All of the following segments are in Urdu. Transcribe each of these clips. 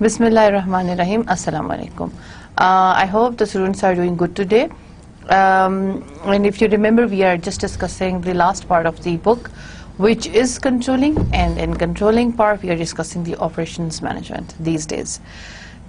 Bismillahirrahmanirrahim. Assalamu alaikum. I hope the students are doing good today. And if you remember, we are just discussing the last part of the book, which is controlling, and in controlling part we are discussing the operations management these days.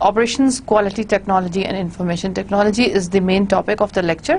operations, quality technology and information technology is the main topic of the lecture.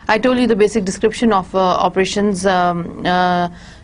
I told you the basic description of operations.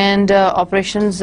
and operations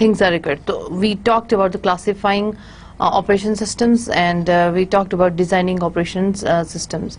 things are required. So we talked about the classifying operation systems, and we talked about designing operations systems.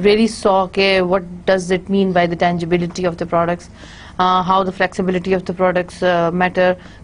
really saw what does it mean by the tangibility of the products, how the flexibility of the products matter,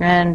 and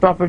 proper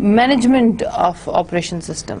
Management of operation system.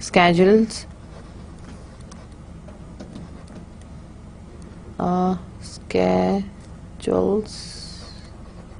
schedules,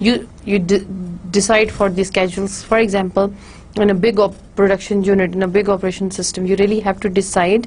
you decide for the schedules. For example, in a big production unit, in a big operation system, you really have to decide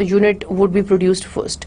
unit would be produced first,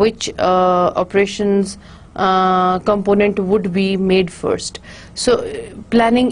which operations component would be made first. So planning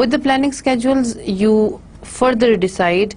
with the planning schedules you further decide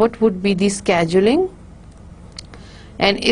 what would be the scheduling, and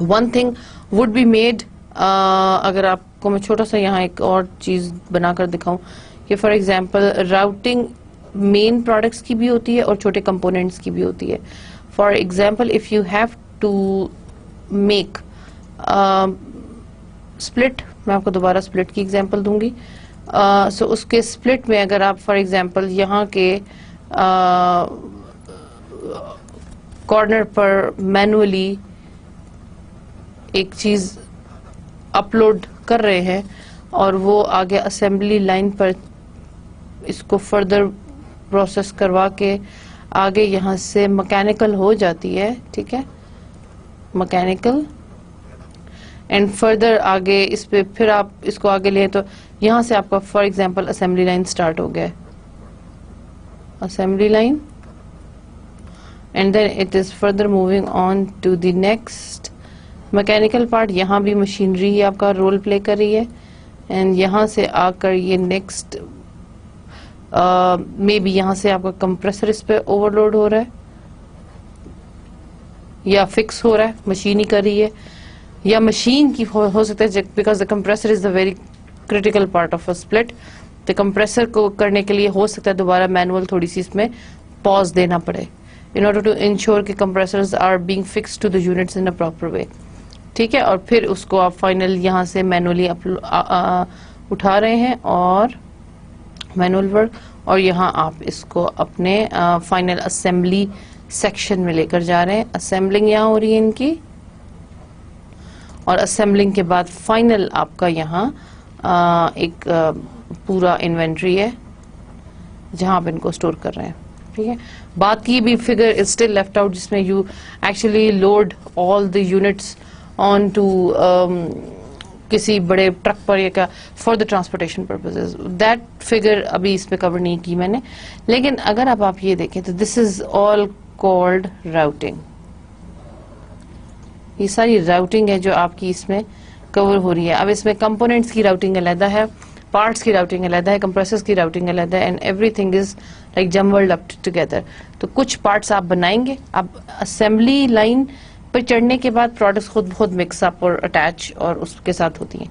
one thing would be made اگر آپ کو میں چھوٹا سا یہاں ایک اور چیز بنا کر دکھاؤں کہ فار ایگزامپل راؤٹنگ مین پروڈکٹس کی بھی ہوتی ہے اور چھوٹے کمپوننٹس کی بھی ہوتی ہے. For example if you have to make split, میں آپ کو دوبارہ اسپلٹ کی ایگزامپل دوں گی. سو اس کے اسپلٹ میں اگر آپ فار ایگزامپل یہاں کے کارنر پر مینولی ایک چیز اپلوڈ کر رہے ہیں اور وہ آگے اسمبلی لائن پر اس کو فردر پروسیس کروا کے آگے یہاں سے مکینیکل ہو جاتی ہے، ٹھیک ہے، مکینیکل اینڈ فردر آگے اس پہ پھر آپ اس کو آگے لیں تو یہاں سے آپ کا for example assembly line start ہو گیا، assembly line and then it is further moving on to the next mechanical part. یہاں بھی مشینری ہی آپ کا رول پلے کر رہی ہے اینڈ یہاں سے آ کر یہ نیکسٹ مے بی یہاں سے آپ کا کمپریسر اس پہ اوور لوڈ ہو رہا ہے یا فکس ہو رہا ہے، مشین ہی کر رہی ہے یا مشین کی ہو سکتا ہے because the compressor is the very critical part of a split. تو کمپریسر کو کرنے کے لیے ہو سکتا ہے دوبارہ مینوئل تھوڑی سی اس میں پاز دینا پڑے in order to ensure کہ compressors are being fixed to the units in a proper way. ٹھیک ہے، اور پھر اس کو آپ فائنل یہاں سے مینولی اٹھا رہے ہیں اور مینوئل ورک، اور یہاں آپ اس کو اپنے فائنل اسمبلی سیکشن میں لے کر جا رہے ہیں. اسمبلنگ یہاں ہو رہی ہے ان کی، اور اسمبلنگ کے بعد فائنل آپ کا یہاں ایک پورا انوینٹری ہے جہاں آپ ان کو اسٹور کر رہے ہیں. ٹھیک ہے، بات کی بھی figure is still left out جس میں you actually load all the units on to کسی بڑے ٹرک پر یا for the transportation purposes. That figure ابھی اس پہ کور نہیں کی میں نے، لیکن اگر آپ یہ دیکھیں تو دس از آل کالڈ راؤٹنگ. یہ ساری راؤٹنگ ہے جو آپ کی اس میں کور ہو رہی ہے. اب اس میں کمپوننٹس کی راؤٹنگ علیحدہ ہے، پارٹس کی راؤٹنگ علیحدہ ہے، کمپریسرز کی راؤٹنگ علیحدہ ہے، and every thing is like jumbled up together. تو کچھ پارٹس آپ بنائیں گے، اب اسمبلی لائن پہ چڑھنے کے بعد پروڈکٹس خود بخود مکس اپ اور اٹیچ اور اس کے ساتھ ہوتی ہیں.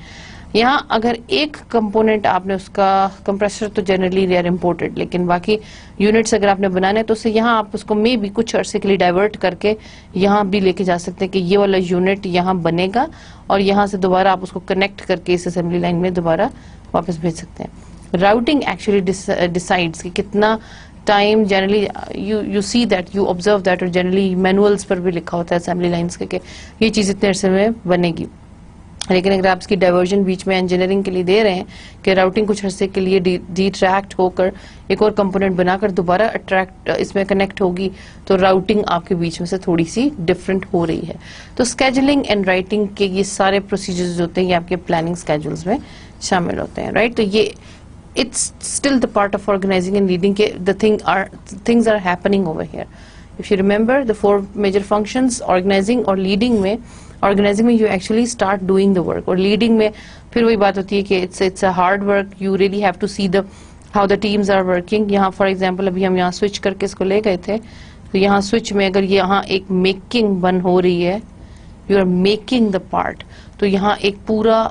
یہاں اگر ایک کمپوننٹ آپ نے اس کا کمپریسر تو جنرلی دے آر امپورٹڈ، لیکن باقی یونٹس اگر آپ نے بنانے تو اسے یہاں آپ اس کو مے بھی کچھ عرصے کے لیے ڈائیورٹ کر کے یہاں بھی لے کے جا سکتے ہیں کہ یہ والا یونٹ یہاں بنے گا اور یہاں سے دوبارہ آپ اس کو کنیکٹ کر کے اس اسمبلی لائن میں دوبارہ واپس بھیج سکتے ہیں. راؤٹنگ ایکچولی ڈیسائڈس کہ کتنا time generally you see that you observe that, اور جنرلی مینوئلس پر بھی لکھا ہوتا ہے اسمبلی لائنس کے کہ یہ چیز اتنے عرصے میں بنے گی. لیکن اگر آپ اس کی ڈائیورژن بیچ میں انجینئرنگ کے لیے دے رہے ہیں کہ راؤٹنگ کچھ عرصے کے لیے ڈی ٹریکٹ ہو کر ایک اور کمپوننٹ بنا کر دوبارہ اٹریکٹ اس میں کنیکٹ ہوگی، تو راؤٹنگ آپ کے بیچ میں سے تھوڑی سی ڈفرینٹ ہو رہی ہے. تو اسکیجولنگ اینڈ رائٹنگ کے یہ سارے پروسیجرز ہوتے ہیں یہ آپ کے پلاننگ اسکیجولز میں شامل ہوتے ہیں، رائٹ. تو یہ it's still the part of organizing and leading. The things are happening over here. If you remember the 4 major functions, organizing or leading میں you actually start doing the work, اور leading میں پھر وہی بات ہوتی ہے کہ it's a hard work. You really have to see how the teams are working. یہاں for example ابھی ہم یہاں سوئچ کر کے اس کو لے گئے تھے، تو یہاں سوئچ میں اگر یہاں ایک میکنگ بن ہو رہی ہے، you are making the part، تو یہاں ایک پورا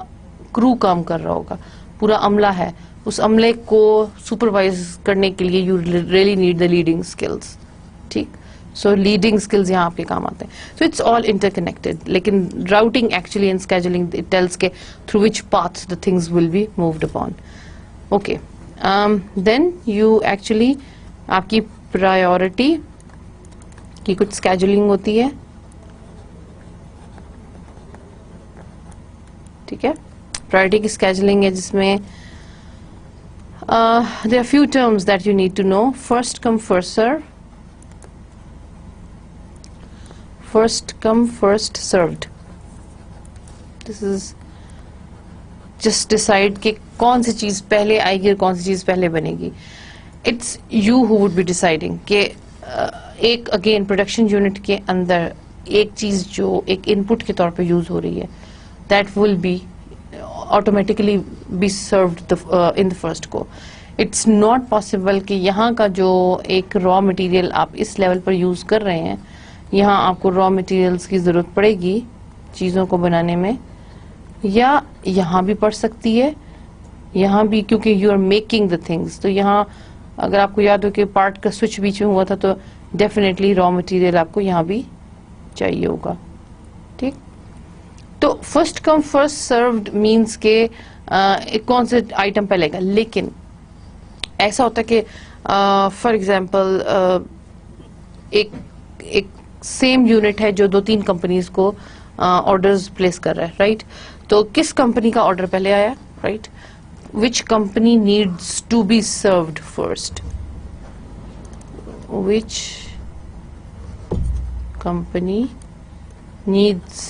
کرو کام کر رہا ہوگا، پورا عملہ ہے. اس عملے کو سپروائز کرنے کے لیے you really need the leading skills. ٹھیک، سو لیڈنگ اسکلز یہاں آپ کے کام آتے ہیں. So it's all interconnected, لیکن routing actually and scheduling it tells کے through which path the things will be moved upon. Okay, then you actually آپ کی پرائیورٹی کی کچھ اسکیجولنگ ہوتی ہے. ٹھیک ہے، پرائیورٹی کی اسکیجولنگ ہے جس میں there are few terms that you need to know. First come first serve, first come first served. This is just decide کہ کون سی چیز پہلے آئے گی اور کون سی چیز پہلے بنے گی. It's you who would be deciding کہ ایک اگین پروڈکشن یونٹ کے اندر ایک چیز جو ایک ان پٹ کے طور پہ یوز ہو رہی ہے that will be automatically be served in the first go. It's not possible کہ یہاں کا جو ایک را مٹیریل آپ اس لیول پر یوز کر رہے ہیں، یہاں آپ کو را مٹیریلز کی ضرورت پڑے گی چیزوں کو بنانے میں، یا یہاں بھی پڑ سکتی ہے, یہاں بھی, کیونکہ you are making the things. تو یہاں اگر آپ کو یاد ہو کہ پارٹ کا سوئچ بیچ میں ہوا تھا تو ڈیفینیٹلی را مٹیریل آپ کو یہاں بھی چاہیے ہوگا. ٹھیک, تو first come first served means کہ کون سے آئٹم پہ لے گا. لیکن ایسا ہوتا ہے کہ فار ایگزامپل ایک سیم یونٹ ہے جو 2-3 کمپنیز کو آرڈرز پلیس کر رہا ہے, رائٹ. تو کس کمپنی کا آرڈر پہلے آیا, right. Which company needs to be served first, which company needs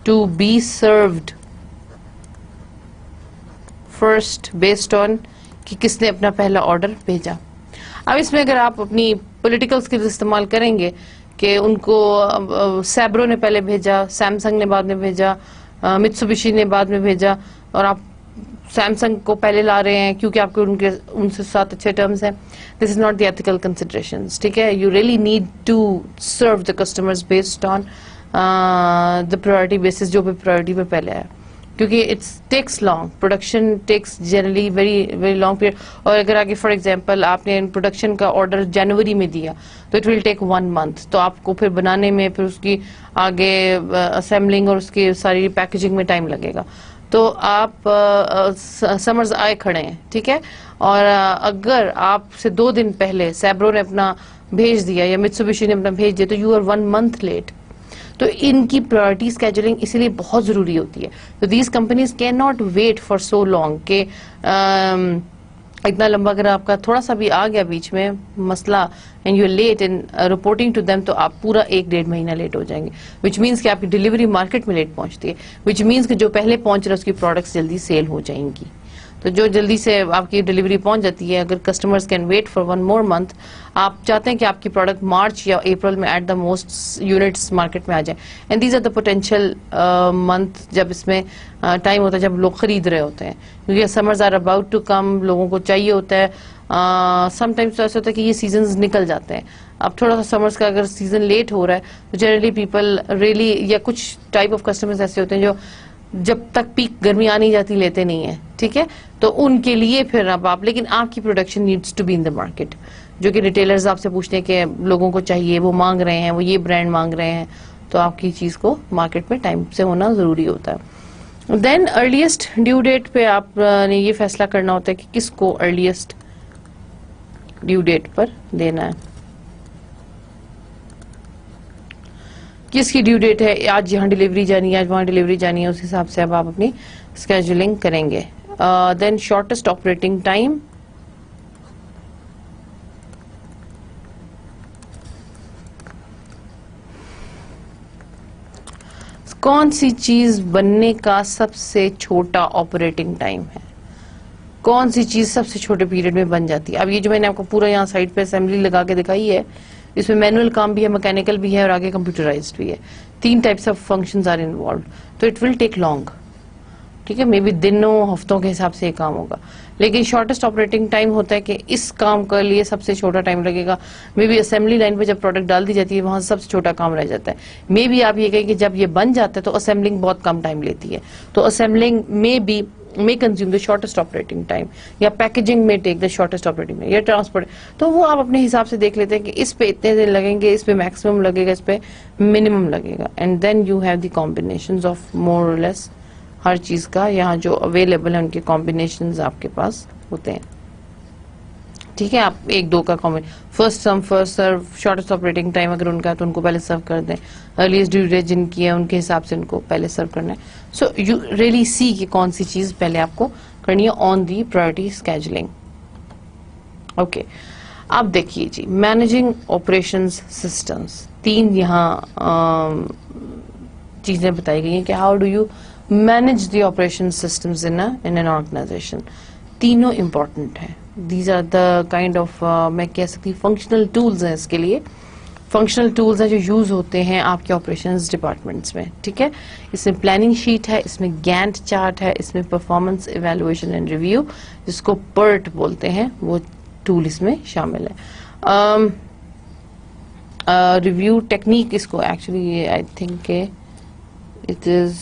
to be served first based on کہ کس نے اپنا پہلا آرڈر بھیجا. اب اس میں اگر آپ اپنی پولیٹیکل اسکلز استعمال کریں گے کہ ان کو سیبرو نے پہلے بھیجا, سیمسنگ نے بعد میں بھیجا, متسوبشی نے بعد میں بھیجا, اور آپ سیمسنگ کو پہلے لا رہے ہیں کیونکہ آپ کو ان سے ساتھ اچھے ٹرمز ہیں. This is not the ethical considerations. ٹھیک ہے, you really need to serve the customers based on the priority basis, جو بھی پرائرٹی پہ پہلے آیا, کیونکہ it's takes long. Production takes generally very very long period. اور اگر آگے فار ایگزامپل آپ نے پروڈکشن کا آرڈر جنوری میں دیا تو اٹ ول ٹیک 1 month. تو آپ کو پھر بنانے میں, پھر اس کی آگے اسمبلنگ اور اس کی ساری پیکیجنگ میں ٹائم لگے گا. تو آپ سمرز آئے کھڑے ہیں, ٹھیک ہے, اور اگر آپ سے 2 دن پہلے سیبرو نے اپنا بھیج دیا یا متسوبشی نے اپنا بھیج دیا تو یو آر 1 month لیٹ. تو ان کی پرائرٹی اسکیجولنگ اسی لیے بہت ضروری ہوتی ہے. تو these companies can not wait for so long کہ اتنا لمبا اگر آپ کا تھوڑا سا بھی آ گیا بیچ میں مسئلہ and you let in reporting to them, تو آپ پورا 1-1.5 مہینہ لیٹ ہو جائیں گے, وچ مینس کہ آپ کی ڈلیوری مارکیٹ میں لیٹ پہنچتی ہے, وچ مینس کہ جو پہلے پہنچ رہا ہے اس کی پروڈکٹس جلدی سیل ہو جائیں گی. تو جو جلدی سے آپ کی ڈلیوری پہنچ جاتی ہے, اگر customers can wait for 1 more month, آپ چاہتے ہیں کہ آپ کی پروڈکٹ مارچ یا اپریل میں at the most units market میں آ جائیں. And these are the potential month جب اس میں ٹائم ہوتا ہے جب لوگ خرید رہے ہوتے ہیں, کیونکہ summers are about to come, لوگوں کو چاہیے ہوتا ہے. سم ٹائمس تو ایسا ہوتا ہے کہ یہ سیزنز نکل جاتے ہیں. اب تھوڑا سا سمرز کا اگر سیزن لیٹ ہو رہا ہے تو جنرلی پیپل ریئلی, یا کچھ ٹائپ آف کسٹمرز ایسے ہوتے ہیں جو جب تک پیک گرمی آ نہیں جاتی لیتے نہیں ہیں, ٹھیک ہے. تو ان کے لیے پھر اب آپ, لیکن آپ کی production needs to be in the market, جو کہ ریٹیلرز آپ سے پوچھتے ہیں کہ لوگوں کو چاہیے, وہ مانگ رہے ہیں, وہ یہ برانڈ مانگ رہے ہیں, تو آپ کی چیز کو مارکیٹ میں ٹائم سے ہونا ضروری ہوتا ہے. دین ارلیسٹ ڈیو ڈیٹ پہ آپ نے یہ فیصلہ کرنا ہوتا ہے کہ کس کو ارلیسٹ ڈیو ڈیٹ پر دینا ہے. کس کی ڈیو ڈیٹ ہے, آج یہاں ڈلیوری جانی ہے, آج وہاں ڈلیوری جانی ہے, اس حساب سے اب آپ اپنی اسکیجولنگ کریں گے. دین شارٹیسٹ آپریٹنگ ٹائم, کون سی چیز بننے کا سب سے چھوٹا آپریٹنگ ٹائم ہے, کون سی چیز سب سے چھوٹے پیریڈ میں بن جاتی ہے. اب یہ جو میں نے آپ کو پورا یہاں سائڈ پہ اسمبلی لگا کے دکھائی ہے, اس میں مینوئل کام بھی ہے, میکینیکل بھی ہے, اور آگے کمپیوٹرائزڈ بھی ہے. 3 types of functions are involved. تو اٹ ول ٹیک لانگ, ٹھیک ہے, مے بی دنوں ہفتوں کے حساب سے یہ کام ہوگا. لیکن شارٹیسٹ آپریٹنگ ٹائم ہوتا ہے کہ اس کام کے لیے سب سے چھوٹا ٹائم لگے گا. مے بی اسمبلی لائن پہ جب پروڈکٹ ڈال دی جاتی ہے وہاں سب سے چھوٹا کام رہ جاتا ہے. مے بی آپ یہ کہیں کہ جب یہ بن جاتا ہے تو اسمبلنگ بہت کم ٹائم لیتی ہے, تو assembling may consume the shortest operating time, یا پیکیجنگ میں ٹیک دا شارٹیسٹ آپریٹنگ ٹائم, یا ٹرانسپورٹ. تو وہ آپ اپنے حساب سے دیکھ لیتے ہیں کہ اس پہ اتنے دن لگیں گے, اس پہ میکسیمم لگے گا, اس پہ منیمم لگے گا. And then you have the combinations of more or less ہر چیز کا, یہاں جو اویلیبل ہے ان کے کمبینیشنز آپ کے پاس ہوتے ہیں. ٹھیک ہے, آپ 1-2 کا first come first serve, shortest operating time اگر ان کا ہے تو ان کو پہلے سرو کر دیں, ارلیسٹ ڈیو ڈیٹ جن کی ہے ان کے حساب سے ان کو پہلے سرو کرنا ہے. سو یو ریئلی سی کہ کون سی چیز پہلے آپ کو کرنی ہے آن دی پرائرٹی اسکیجولنگ. اوکے, اب دیکھیے جی, مینیجنگ آپریشنز سسٹمز, 3 یہاں چیزیں بتائی گئی ہیں کہ how do you manage the operation systems in an organization. تینوں امپورٹنٹ ہیں. These are the kind of, میں کہہ سکتی فنکشنل ٹولز ہیں اس کے لیے. فنکشنل ٹولز ہیں جو یوز ہوتے ہیں آپ کے آپریشنز ڈپارٹمنٹس میں, ٹھیک ہے. اس میں پلاننگ شیٹ ہے, اس میں گینٹ چارٹ ہے, اس میں پرفارمنس ایویلویشن اینڈ ریویو جس کو PERT بولتے ہیں وہ ٹول اس میں شامل ہے. ریویو ٹیکنیک اس کو actually I think it is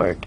PERT.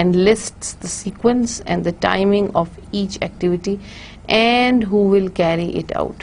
and lists the sequence and the timing of each activity and who will carry it out.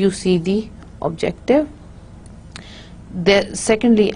you see the objective, secondly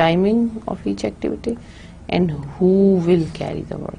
timing of each activity and who will carry the work,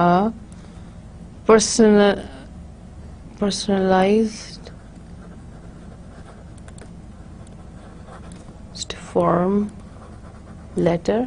a personalized form letter,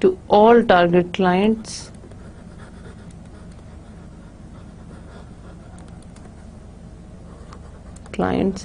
to all target clients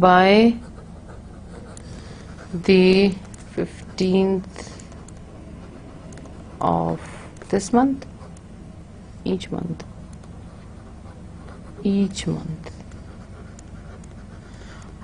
by the 15th of this month, each month.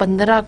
15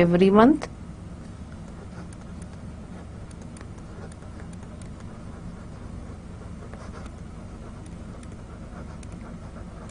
every month.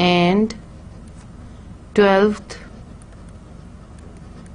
and 12th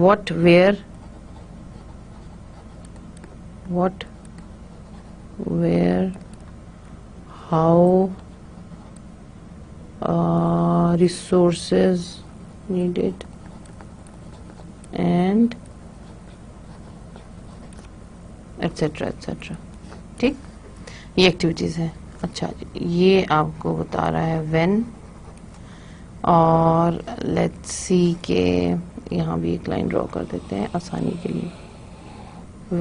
what, where, what, where, how, resources needed, and etc etc. ٹھیک, یہ ایکٹیویٹیز ہیں. اچھا جی, یہ آپ کو بتا رہا ہے when, اور لیٹس سی کہ یہاں بھی ایک لائن ڈرا کر دیتے ہیں آسانی کے لیے.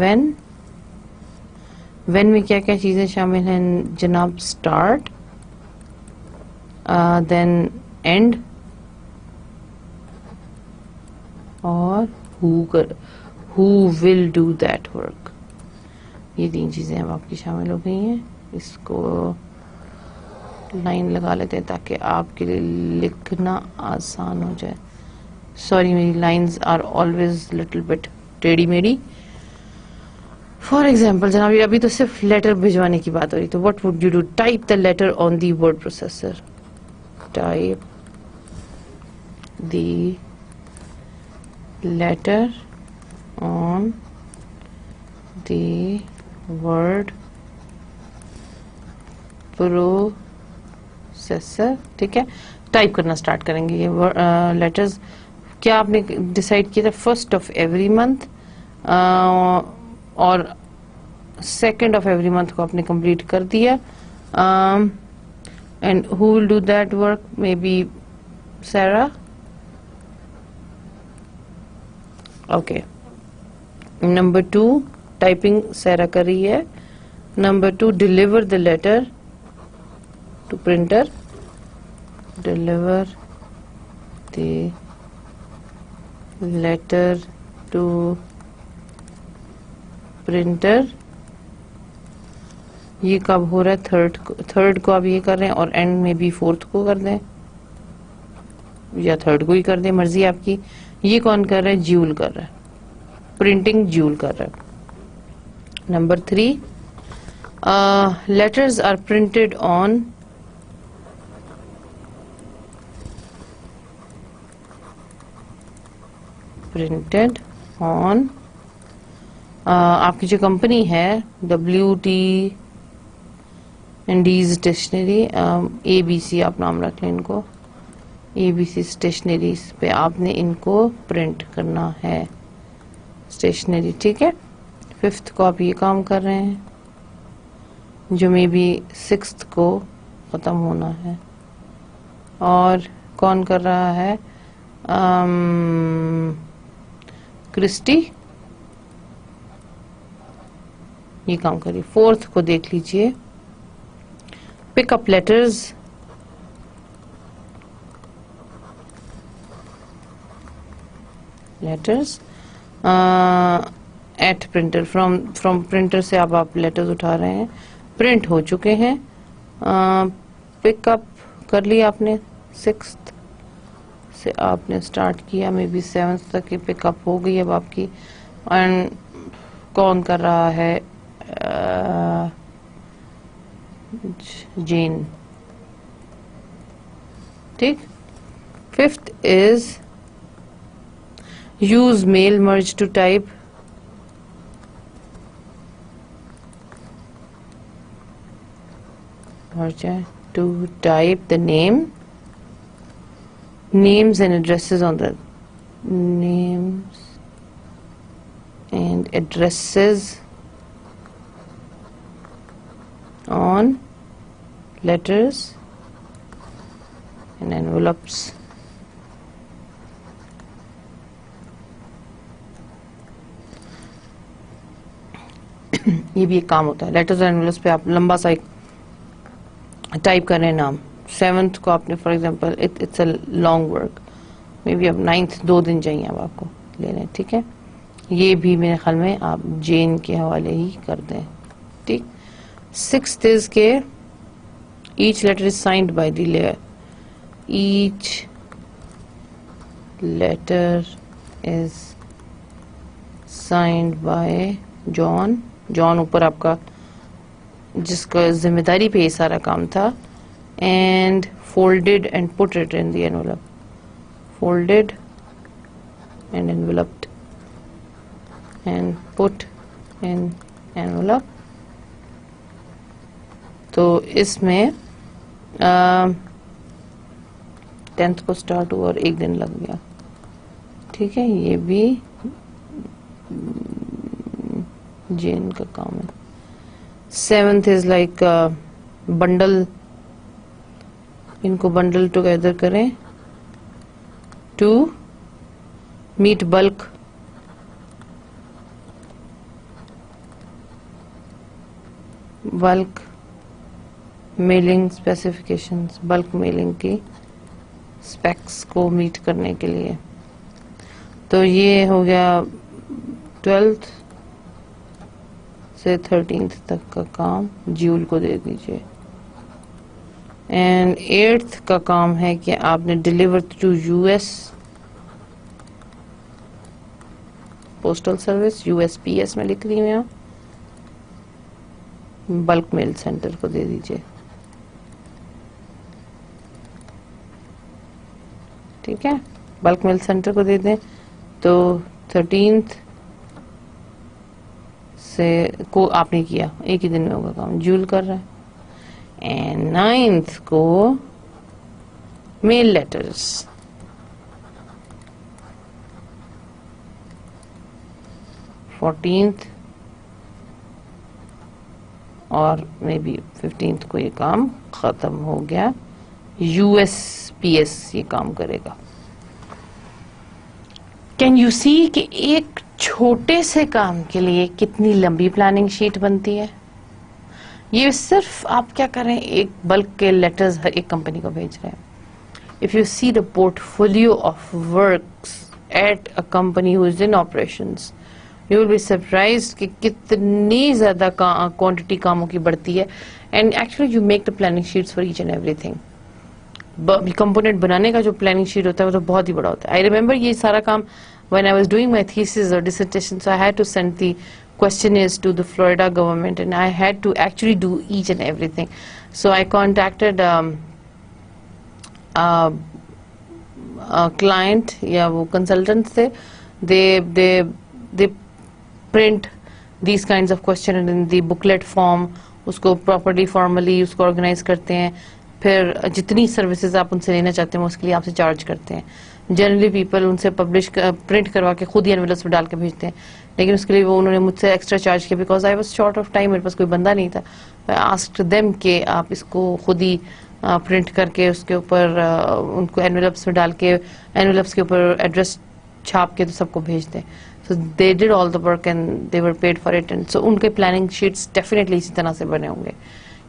when میں کیا کیا چیزیں شامل ہیں جناب؟ اسٹارٹ, دین اینڈ, اور who will do that work. یہ 3 چیزیں اب آپ کی شامل ہو گئی ہیں. اس کو لائن لگا لیتے ہیں تاکہ آپ کے لیے لکھنا آسان ہو جائے. سوری, میری lines are always little bit ٹیڑھی میڑھی. فار ایگزامپل جناب, ابھی تو صرف لیٹر بھجوانے کی بات ہو رہی, تو what would you do? Type the later on the word processor. Type the later on the word processor. ٹھیک ہے, ٹائپ کرنا اسٹارٹ کریں گے. یہ لیٹرز کیا آپ نے ڈسائڈ کیا تھا؟ 1st of every month اور 2nd of every month کو آپ نے کمپلیٹ کر دیا. And who will do that work? Maybe Sarah. Okay. Number 2, typing سیرا کر رہی ہے. Number 2, deliver the letter to printer. Deliver the letter to printer. یہ کب ہو رہا ہے؟ 3rd کو آپ یہ کر رہے ہیں, اور اینڈ میں بھی 4th کو کر دیں یا 3rd کو ہی کر دیں, مرضی آپ کی. یہ کون کر رہا ہے؟ جیول کر رہا ہے, پرنٹنگ جیول کر رہا ہے. Number 3, letters are printed on آپ کی جو کمپنی ہے WT اینڈیز اسٹیشنری, ABC آپ نام رکھ لیں ان کو, ABC اسٹیشنریز پہ آپ نے ان کو پرنٹ کرنا ہے اسٹیشنری. ٹھیک ہے, 5th کو آپ یہ کام کر رہے ہیں جو میں بھی 6th کو ختم ہونا ہے. اور کون کر رہا ہے؟ کرسٹی یہ کام کریے. 4th کو دیکھ لیجئے, pick up letters. At printer, from printer سے آپ لیٹرز اٹھا رہے ہیں, پرنٹ ہو چکے ہیں. پک اپ کر لیا آپ نے, 6th سے آپ نے اسٹارٹ کیا, میں بھی 7th تک پک اپ ہو گئی اب آپ کی. اینڈ کون کر رہا ہے؟ جین. ٹھیک. 5th is use mail merge to type. To type the names and addresses on the names and addresses on letters and envelopes. یہ بھی ایک کام ہوتا ہے. لیٹرز اینڈ انویلپس پہ آپ لمبا سا ایک ٹائپ کر رہے ہیں نام. 7th کو آپ نے for example it's a long work, میں بھی اب 9th 2 دن چاہیے اب آپ کو لے لیں. ٹھیک ہے, یہ بھی میرے خیال میں آپ جین کے حوالے ہی کر دیں. ٹھیک. 6th is کہ each letter is signed by the layer. Each letter is signed by John. جان اوپر آپ کا جس کا ذمہ داری پہ یہ سارا کام تھا. And folded and put it in the envelope. Folded and enveloped and put in envelope. تو اس میں 10th کو اسٹارٹ ہوا اور ایک دن لگ گیا. ٹھیک ہے, یہ بھی جین کا کام ہے. 7th از لائک بنڈل, ان کو بنڈل ٹوگیدر کریں to meet bulk. Bulk mailing specifications, bulk mailing کی اسپیکس کو میٹ کرنے کے لیے. تو یہ ہو گیا 12th سے 13th تک کا کام جیول کو دے دیجیے. اینڈ 8th کا کام ہے کہ آپ نے deliver to U S postal service, USPS میں لکھ رہی ہوں, بلک میل سینٹر کو دے دیجیے. ٹھیک ہے, بلک میل سینٹر کو دے دیں. تو 13th سے کو آپ نے کیا, ایک ہی دن میں ہوگا کام, جول کر رہا ہے. اینڈ 9th کو میل لیٹرز, 14th اور مے بی 15th کو یہ کام ختم ہو گیا. USPS یہ کام کرے گا. کین یو سی کہ ایک چھوٹے سے کام کے لیے کتنی لمبی پلاننگ شیٹ بنتی ہے. یہ صرف آپ کیا کریں, ایک بلک کے لیٹرز ہر ایک کمپنی کو بھیج رہے ہیں. If you see the portfolio of works at a company who is in operations, you will be surprised کہ کتنی زیادہ کوانٹٹی کاموں کی بڑھتی ہے. And actually you make the planning sheets for each and everything. Component بنانے کا جو پلاننگ شیٹ ہوتا ہے وہ تو بہت ہی بڑا ہوتا ہے. آئی ریمبر یہ سارا کام when I was doing my thesis or dissertation, so I had to send the questionnaires to the Florida government and I had to actually do each and everything. So I contacted a client یا وہ consultants تھے. They print these kinds of questions in the booklet form, اس کو properly formally اس کو organize کرتے ہیں. پھر جتنی سروسز آپ ان سے لینا چاہتے ہیں وہ اس کے لیے آپ سے چارج کرتے ہیں. جنرلی پیپل ان سے پرنٹ کروا کے خود ہی انویلپس میں ڈال کے بھیجتے ہیں, لیکن اس کے لیے وہ انہوں نے مجھ سے ایکسٹرا چارج کیا because I was short of time, میرے پاس کوئی بندہ نہیں تھا. آئی آسکڈ دیم کہ آپ اس کو خود ہی پرنٹ کر کے اس کے اوپر ان کو انویلپس میں ڈال کے انویلپس کے اوپر ایڈریس چھاپ کے تو سب کو بھیج دیں. So they did all the work and they were paid for it. And so ان کے پلاننگ شیٹس ڈیفینیٹلی اسی طرح سے بنے ہوں گے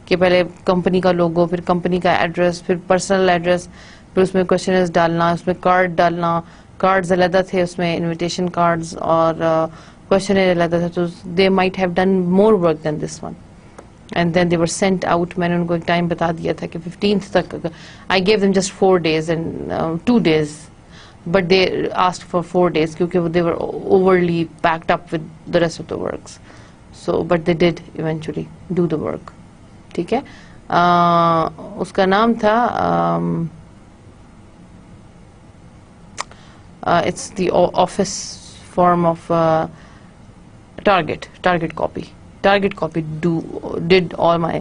کہ پہلے کمپنی کا لوگو, پھر کمپنی کا ایڈریس, پھر پرسنل ایڈریس, پھر اس میں کوشچنرز ڈالنا, اس میں کارڈ ڈالنا. کارڈز علیحدہ تھے اس میں, انویٹیشن کارڈز اور کوشچنر علیحدہ تھا. تو they might have done more work than this one and then they were sent out. میں نے ان کو ایک ٹائم بتا دیا تھا کہ 15th تک. I gave them just 4 days and 2 days but they asked for 4 days کیونکہ they were overly packed up with the rest of the works. So but they did eventually do the work. ٹھیک ہے, اس کا نام تھا it's the office form of target copy did all my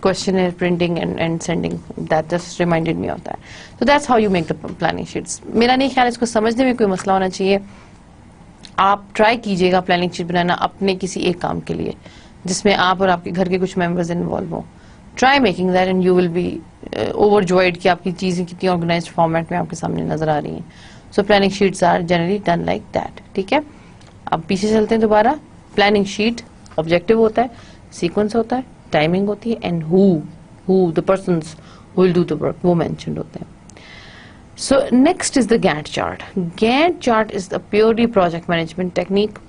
questionnaire printing and sending. That just reminded me of that. So that's how you make the planning sheets. میرا نہیں خیال اس کو سمجھنے میں کوئی مسئلہ ہونا چاہیے. آپ ٹرائی کیجیے گا پلاننگ شیٹ بنانا اپنے کسی ایک کام کے لیے جس میں آپ اور آپ کے گھر کے کچھ ممبرز انوالو ہوں. Try making that and you will be overjoyed کہ آپ کی چیزیں کتنی آرگنائزڈ فارمیٹ میں آپ کے سامنے نظر آ رہی ہیں. So planning sheets are generally done like that. ٹھیک ہے, اب پیچھے چلتے ہیں دوبارہ. پلاننگ شیٹ آبجیکٹو ہوتا ہے, سیکوینس ہوتا ہے, ٹائمنگ ہوتی ہے, and who the persons who will do the work وہ mentioned ہوتے ہیں. So next is the Gantt chart. Gantt chart is a purely project management technique.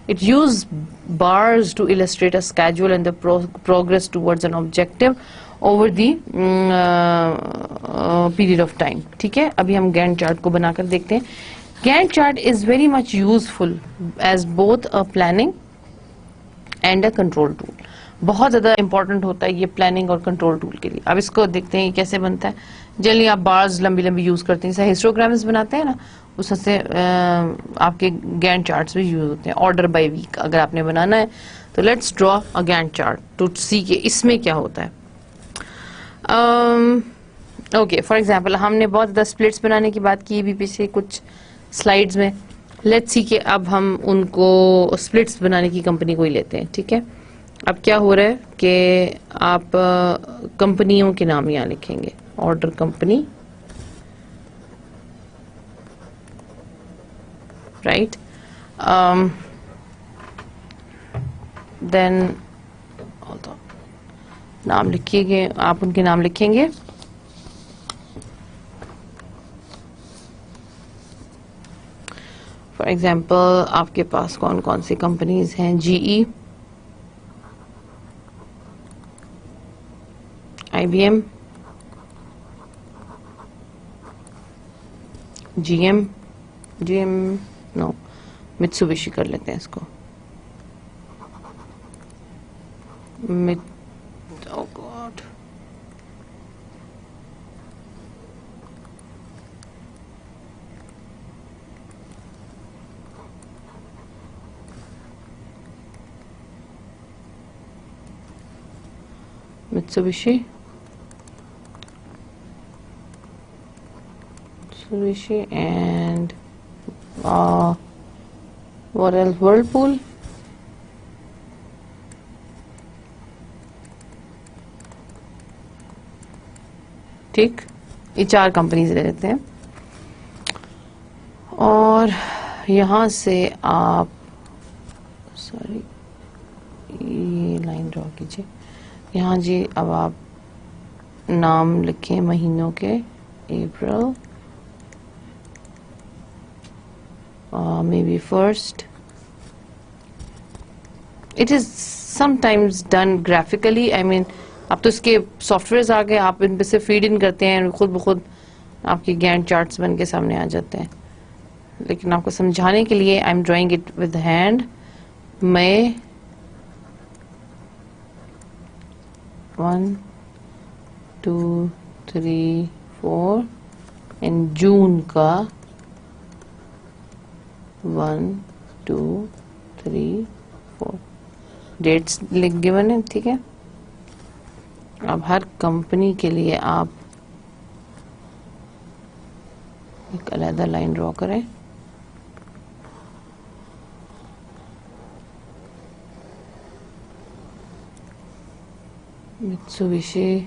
It uses bars to illustrate a schedule and the progress towards an objective over the period of time. ٹھیک ہے, ابھی ہم Gantt chart کو بنا کر دیکھتے ہیں. Gantt chart is very much useful as both a planning and a control tool. بہت زیادہ امپورٹنٹ ہوتا ہے یہ پلاننگ اور کنٹرول ٹول کے لیے. اب اس کو دیکھتے ہیں یہ کیسے بنتا ہے. جنرلی آپ بارز لمبی لمبی یوز کرتے ہیں, جیسے ہسٹوگرامز بناتے ہیں نا, اس سے آپ کے گینٹ چارٹس بھی یوز ہوتے ہیں. آرڈر بائی ویک اگر آپ نے بنانا ہے تو let's draw a Gantt chart to see کہ اس میں کیا ہوتا ہے. اوکے فار ایگزامپل ہم نے بہت زیادہ اسپلٹس بنانے کی بات کی بھی پیچھے کچھ سلائڈز میں. لیٹس سی کہ اب ہم ان کو اسپلٹس بنانے کی کمپنی کو ہی لیتے ہیں. ٹھیک ہے, اب کیا ہو رہا ہے کہ آپ کمپنیوں کے نام یہاں لکھیں گے. آرڈر کمپنی, رائٹ, دین نام لکھیے گے, آپ ان کے نام لکھیں گے. فار ایگزامپل آپ کے پاس کون کون سی کمپنیز ہیں؟ جی ای, آئی بی ایم, جی ایم نو, متسوبیشی کر لیتے ہیں اس کو. oh God. Mitsubishi and what else? Whirlpool, ٹھیک, یہ 4 کمپنیز لے لیتے ہیں. اور یہاں سے آپ سوری یہ لائن ڈرا کیجیے یہاں جی. اب آپ نام لکھیں مہینوں کے. April, maybe first. It is sometimes done graphically. I mean, اب تو اس کے سافٹ ویئرز آ گئے, آپ ان پہ سے فیڈ ان کرتے ہیں, خود بخود آپ کے گینٹ چارٹس بن کے سامنے آ جاتے ہیں. لیکن آپ کو سمجھانے کے لیے I am drawing it with hand. May 1 2 3 4 and June کا 1 2 3 4 ڈیٹس لکھ گیون ہے. ٹھیک ہے, اب ہر کمپنی کے لیے آپ ایک علیحدہ لائن ڈرا کریں. Mitsubishi,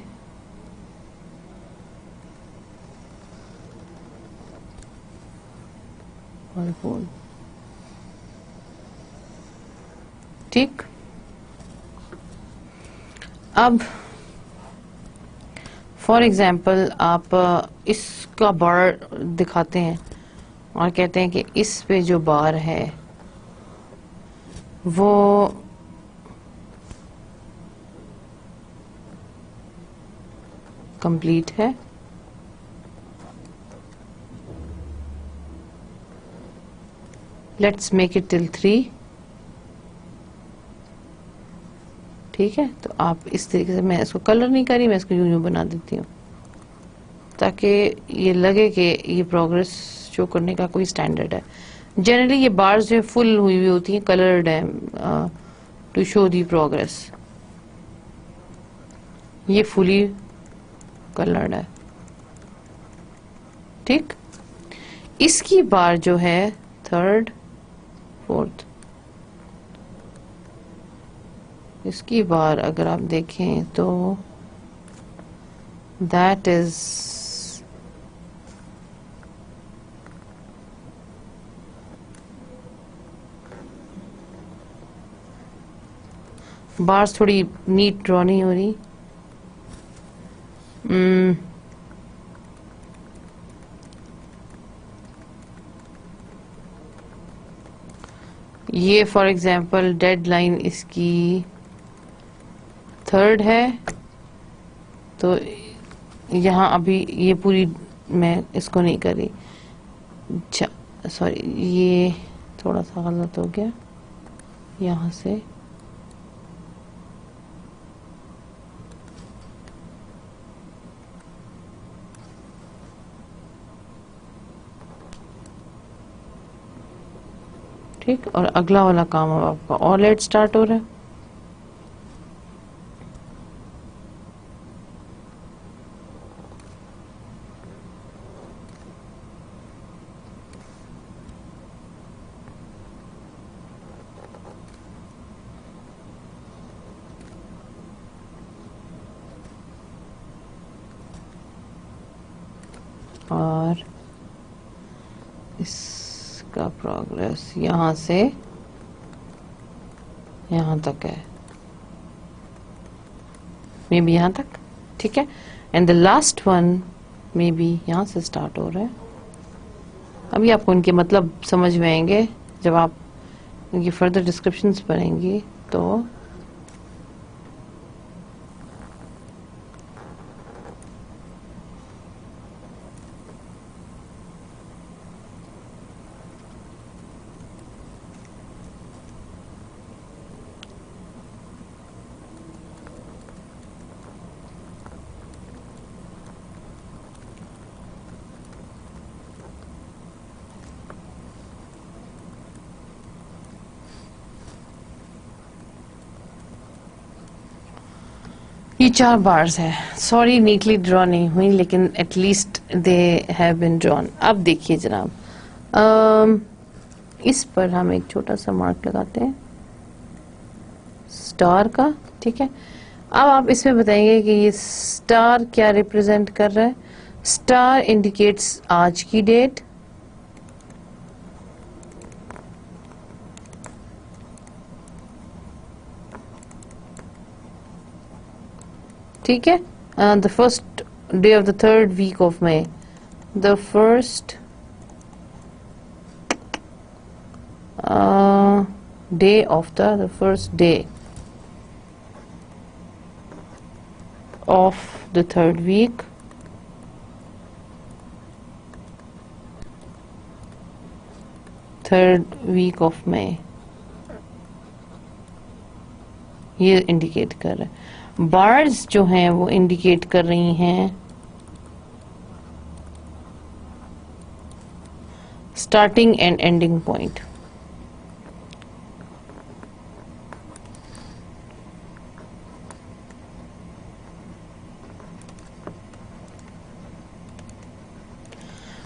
Whirlpool, ٹھیک. اب فار ایگزامپل آپ اس کا بار دکھاتے ہیں اور کہتے ہیں کہ اس پہ جو بار ہے وہ کمپلیٹ ہے. Let's make it till 3. ٹھیک ہے, تو آپ اس طریقے سے, میں اس کو کلر نہیں کری, میں اس کو یوں بنا دیتی ہوں تاکہ یہ لگے کہ یہ پروگرس شو کرنے کا کوئی سٹینڈرڈ ہے. جنرلی یہ بارز جو فل ہوئی ہوئی ہوتی ہیں, کلرڈ ہیں ٹو شو دی پروگرس. یہ فلی کلرڈ ہے. ٹھیک, اس کی بار جو ہے 3rd 4th, اس کی بار اگر آپ دیکھیں تو دیٹ از بارز تھوڑی نیٹ ڈرا نہیں ہو رہی. یہ فار ایگزامپل ڈیڈ لائن اس کی 3rd ہے, تو یہاں ابھی یہ پوری میں اس کو نہیں کری. سوری, یہ تھوڑا سا غلط ہو گیا یہاں سے. ٹھیک. اور اگلا والا کام اب آپ کا اور لیٹ اسٹارٹ ہو رہا ہے. اور اس کا پروگرس یہاں سے یہاں تک ہے, مے بی یہاں تک. ٹھیک ہے. And the last one may be یہاں سے اسٹارٹ ہو رہا ہے. ابھی آپ کو ان کے مطلب سمجھ میں آئیں گے جب آپ ان کی فردر ڈسکرپشنز پڑھیں گی. تو یہ 4 بارز ہے. سوری نیٹلی ڈرا نہیں ہوئی, لیکن at least they have been drawn. اب دیکھیے جناب, اس پر ہم ایک چھوٹا سا مارک لگاتے ہیں اسٹار کا. ٹھیک ہے. اب آپ اس میں بتائیں گے کہ یہ اسٹار کیا ریپرزینٹ کر رہا ہے. اسٹار انڈیکیٹس آج کی ڈیٹ, ٹھیک ہے. The first day of the third week of May, the first day of the first day of the third week, third week of May. یہ انڈیکیٹ کر رہا ہے. بارز جو ہیں وہ انڈیکیٹ کر رہی ہیں starting and ending point.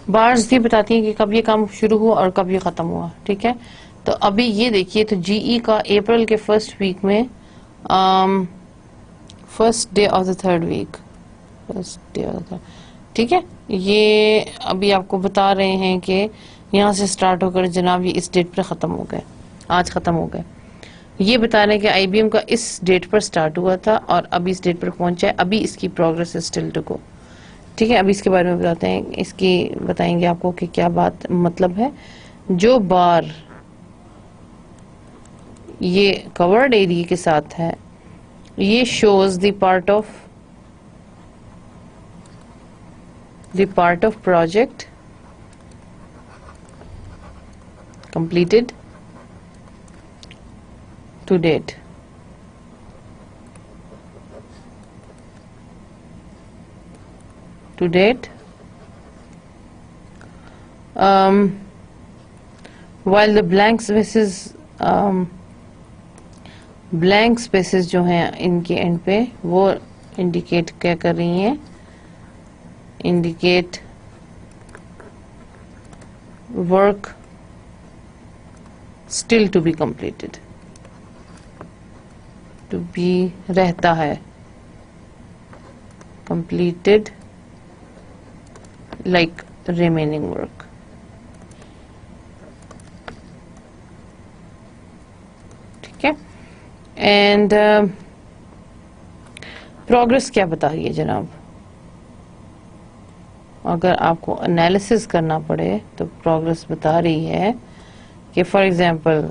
Bars یہ بتاتی ہیں کہ کب یہ کام شروع ہوا اور کب یہ ختم ہوا. ٹھیک ہے. تو ابھی یہ دیکھیے, تو جی ای کا اپریل کے فرسٹ ویک میں first day of the third week, first day of the third. ٹھیک ہے. یہ ابھی آپ کو بتا رہے ہیں کہ یہاں سے سٹارٹ ہو کر جناب یہ اس ڈیٹ پر ختم ہو گئے, آج ختم ہو گئے. یہ بتا رہے ہیں کہ آئی بی ایم کا اس ڈیٹ پر سٹارٹ ہوا تھا اور ابھی اس ڈیٹ پر پہنچا ہے. ابھی اس کی پروگرس ہے اسٹل ٹو گو. ٹھیک ہے. ابھی اس کے بارے میں بتاتے ہیں, اس کی بتائیں گے آپ کو کہ کیا بات مطلب ہے. جو بار یہ کورڈ ایریا کے ساتھ ہے, یہ shows the part of project completed to date. To date. While the blank spaces جو ہیں ان کے اینڈ پہ وہ انڈیکیٹ کیا کر رہی ہیں, indicate work still to be completed, to be رہتا ہے, completed like remaining work. ٹھیک ہے. اینڈ پروگرس کیا بتا رہی ہے جناب, اگر آپ کو انالیسس کرنا پڑے تو پروگرس بتا رہی ہے کہ فار ایگزامپل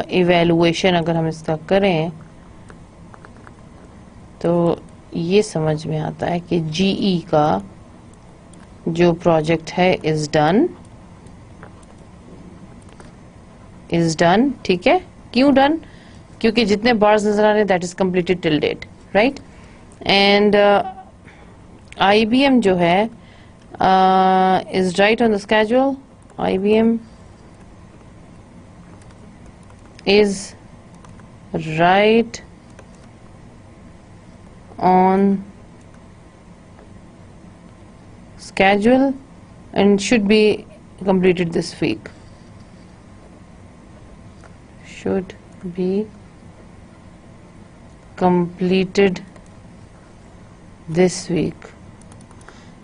ایویلویشن اگر ہم اس کا کریں تو یہ سمجھ میں آتا ہے کہ جی ای کا جو پروجیکٹ ہے از ڈن. ٹھیک ہے. کیوں ڈن؟ کیونکہ جتنے بارز نظر آ رہے ہیں that is completed till date, right. And I B M جو ہے is right on the schedule. IBM is right on schedule and should be completed this week. Should be completed this week.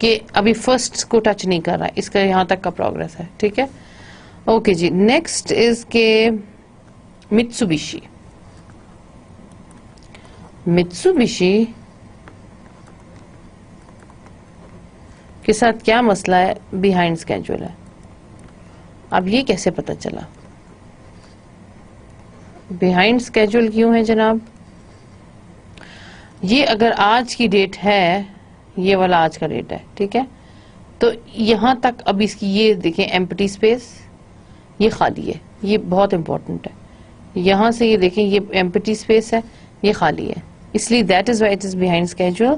کہ ابھی فرسٹ کو ٹچ نہیں کر رہا ہے, اس کا یہاں تک کا پروگرس ہے. ٹھیک ہے, اوکے جی. نیکسٹ از کہ متسوبیشی کے ساتھ کیا مسئلہ ہے؟ بیہائنڈ اسکیجول ہے. اب یہ کیسے پتا چلا بیہائنڈ اسکیجول کیوں ہے جناب؟ یہ اگر آج کی ڈیٹ ہے, یہ والا آج کا ڈیٹ ہے, ٹھیک ہے, تو یہاں تک اب اس کی یہ دیکھیں ایمپٹی اسپیس یہ خالی ہے, یہ بہت امپورٹنٹ ہے. یہاں سے یہ دیکھیں یہ ایمپٹی اسپیس ہے, یہ خالی ہے, اس لیے that is why it is behind schedule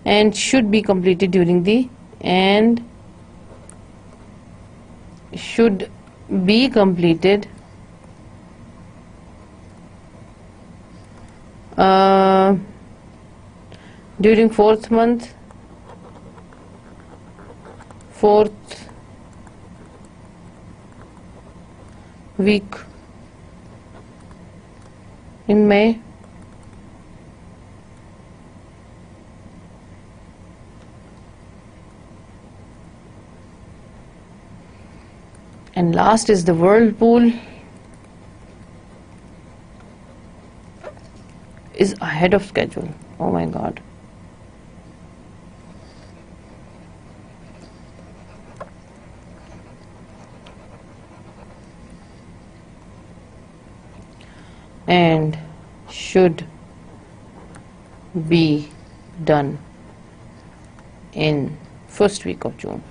and should be completed during the end should be completed during fourth week in May. And last is the whirlpool is ahead of schedule. Oh my God. And should be done in first week of June.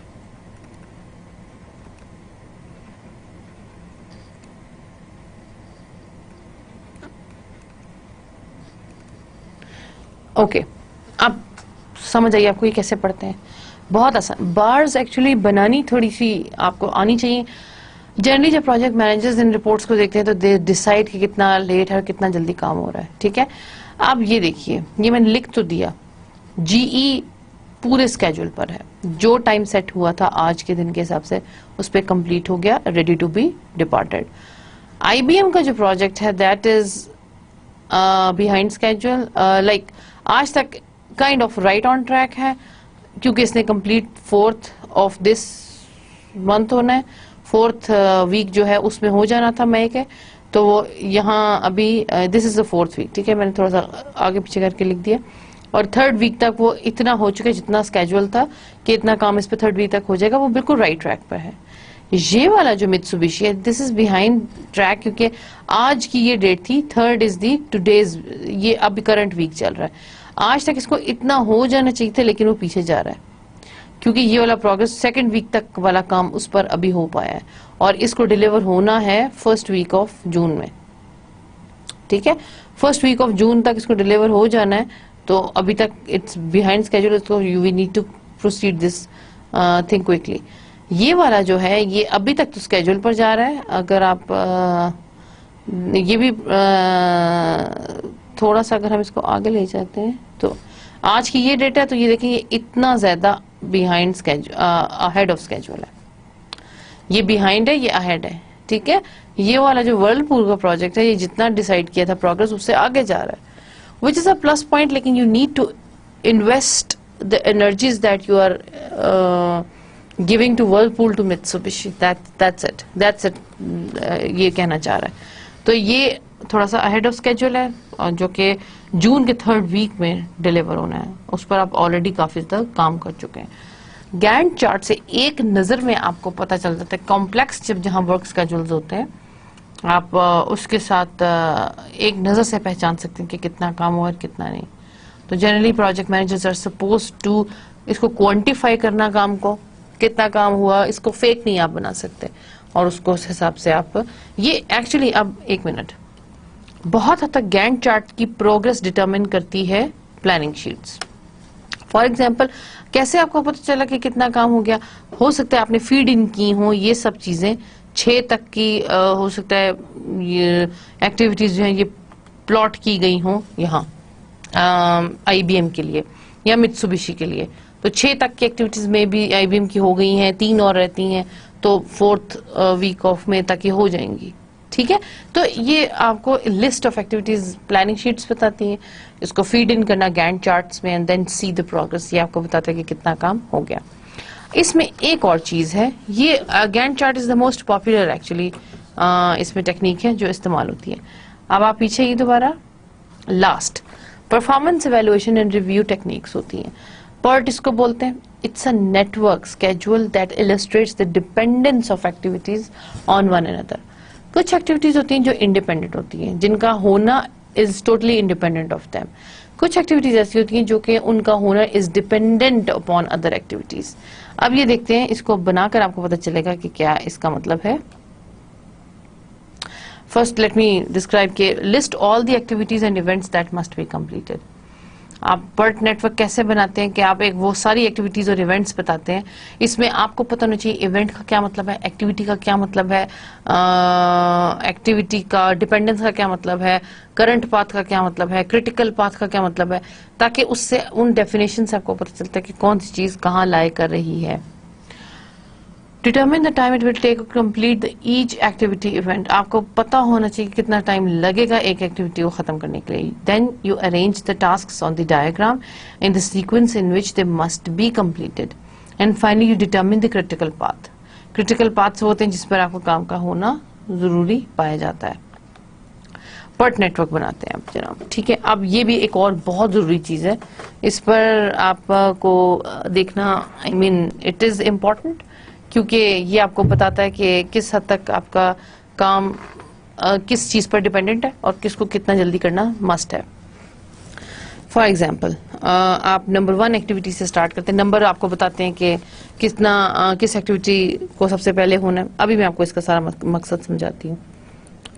Okay, اب سمجھ آئیے آپ کو یہ کیسے پڑھتے ہیں. بہت آسان. بارز ایکچولی بنانی تھوڑی سی آپ کو آنی چاہیے. جنرلی جب پروجیکٹ مینیجرز ان رپورٹس کو دیکھتے ہیں تو دے ڈیسائیڈ کہ کتنا لیٹ ہے اور کتنا جلدی کام ہو رہا ہے. ٹھیک ہے, اب یہ دیکھیے, یہ میں نے لکھ تو دیا, جی ای پورے اسکیجول پر ہے, جو ٹائم سیٹ ہوا تھا آج کے دن کے حساب سے اس پہ کمپلیٹ ہو گیا, ready to be departed. I B M کا جو پروجیکٹ ہے that is behind schedule, like آج تک kind of right on track ہے کیونکہ اس نے complete 4th of this month ہونا ہے, 4th ویک جو ہے اس میں ہو جانا تھا مئی کے, تو وہ یہاں ابھی دس از دا 4th ویک. ٹھیک ہے, میں نے تھوڑا سا آگے پیچھے کر کے لکھ دیا, اور 3rd ویک تک وہ اتنا ہو چکا جتنا اسکیجول تھا کہ اتنا کام اس پہ 3rd ویک تک ہو جائے گا, وہ بالکل رائٹ ٹریک پر ہے. یہ والا جو متسوبیشی ہے دس از بیہائنڈ ٹریک کیونکہ آج کی یہ ڈیٹ تھی, 3rd از دی ٹوڈیز, یہ اب کرنٹ ویک چل رہا ہے. آج تک اس کو اتنا ہو جانا چاہیے تھا لیکن وہ پیچھے جا رہا ہے کیونکہ یہ والا پروگرس 2nd ویک تک والا کام اس پر ابھی ہو پایا ہے, اور اس کو ڈیلیور ہونا ہے 1st ویک آف جون میں. ٹھیک ہے, 1st ویک آف جون تک اس کو ڈیلیور ہو جانا ہے, تو ابھی تک اٹس بیہائنڈ اسکیجول, تو we need to proceed this thing quickly. یہ والا جو ہے یہ ابھی تک تو اسکیجول پر جا رہا ہے. اگر آپ یہ بھی تھوڑا سا اگر ہم اس کو آگے لے جاتے ہیں تو آج کی یہ ڈیٹ ہے, تو یہ دیکھیں یہ اتنا زیادہ بیہائنڈ اہیڈ آف اسکیجول ہے. یہ بیہائنڈ ہے, یہ اہیڈ ہے. ٹھیک ہے, یہ والا جو ورلڈ پول کا پروجیکٹ ہے یہ جتنا ڈیسائیڈ کیا تھا پروگرس اس سے آگے جا رہا ہے, which is a plus point. لیکن you need to invest the energies that you are giving to Whirlpool to Mitsubishi. That's it. یہ کہنا چاہ رہا ہے. تو یہ تھوڑا سا ahead of schedule ہے, جو کہ جون کے 3rd ویک میں ڈیلیور ہونا ہے. اس پر آپ آلریڈی کافی تک کام کر چکے ہیں. گینٹ چارٹ سے ایک نظر میں آپ کو پتا چل جاتا ہے, کمپلیکس جب جہاں ورک اسکیجولز ہوتے ہیں آپ اس کے ساتھ ایک نظر سے پہچان سکتے ہیں کہ کتنا کام ہوا اور کتنا نہیں. تو generally project managers are suppose to اس کو کوانٹیفائی کرنا, کام کو کتنا کام ہوا, اس کو فیک نہیں آپ بنا سکتے, اور اس کو اس حساب سے آپ یہ ایکچولی اب ایک منٹ بہت حد تک گینٹ چارٹ کی پروگرس ڈٹرمن کرتی ہے پلاننگ شیٹس. فار ایگزامپل کیسے آپ کو پتہ چلا کہ کتنا کام ہو گیا؟ ہو سکتا ہے آپ نے فیڈ ان کی ہوں یہ سب چیزیں, 6 تک کی ہو سکتا ہے یہ ایکٹیویٹیز جو ہیں یہ پلاٹ کی گئی ہوں یہاں IBM کے لیے یا متسوبیشی کے لیے. تو 6 تک کی ایکٹیویٹیز میں بھی IBM کی ہو گئی ہیں, 3 اور رہتی ہیں, تو 4th ویک آف میں تک یہ ہو جائیں گی. ٹھیک ہے, تو یہ آپ کو list of activities planning sheets بتاتی ہیں. اس کو فیڈ ان کرنا گینٹ چارٹس میں and then see the progress, یہ آپ کو بتاتا ہے کہ کتنا کام ہو گیا. اس میں ایک اور چیز ہے, یہ Gantt chart is the most popular actually اس میں ٹیکنیک ہے جو استعمال ہوتی ہے. اب آپ پیچھے یہ دوبارہ last performance evaluation and review techniques ہوتی ہیں. PERT اس کو بولتے ہیں. It's a network schedule that illustrates the dependence of activities on one another. کچھ ایکٹیویٹیز ہوتی ہیں جو انڈیپینڈنٹ ہوتی ہیں, جن کا ہونا is totally independent of them. کچھ ایکٹیویٹیز ایسی ہوتی ہیں جو کہ ان کا ہونا is dependent upon other activities. اب یہ دیکھتے ہیں, اس کو بنا کر آپ کو پتہ چلے گا کہ کیا اس کا مطلب ہے. فرسٹ لیٹ می ڈسکرائب کہ list all the activities and events that must be completed. آپ PERT نیٹورک کیسے بناتے ہیں کہ آپ ایک وہ ساری ایکٹیویٹیز اور ایونٹس بتاتے ہیں. اس میں آپ کو پتہ ہونا چاہیے ایونٹ کا کیا مطلب ہے, ایکٹیویٹی کا کیا مطلب ہے, ایکٹیویٹی کا ڈیپینڈنس کا کیا مطلب ہے, کرنٹ پاتھ کا کیا مطلب ہے, کریٹیکل پاتھ کا کیا مطلب ہے, تاکہ اس سے ان ڈیفینیشن سے آپ کو پتہ چلتا ہے کہ کون سی چیز کہاں لائے کر رہی ہے. Determine the time it will take to complete each activity event. آپ کو پتا ہونا چاہیے کہ کتنا ٹائم لگے گا ایک ایکٹیویٹی کو ختم کرنے کے لیے. Then you arrange the tasks on the diagram in the sequence in which they must be completed. And finally you determine the critical path. Critical paths ہوتے ہیں جس پر آپ کو کام کا ہونا ضروری پایا جاتا ہے. PERT نیٹورک بناتے ہیں آپ جناب. ٹھیک ہے, اب یہ بھی ایک اور بہت ضروری چیز ہے, اس پر آپ کو دیکھنا it is important, کیونکہ یہ آپ کو بتاتا ہے کہ کس حد تک آپ کا کام کس چیز پر ڈیپینڈنٹ ہے اور کس کو کتنا جلدی کرنا مسٹ ہے. فار ایگزامپل آپ نمبر 1 ایکٹیویٹی سے اسٹارٹ کرتے ہیں. نمبر آپ کو بتاتے ہیں کہ کس ایکٹیویٹی کو سب سے پہلے ہونا ہے. ابھی میں آپ کو اس کا سارا مقصد سمجھاتی ہوں,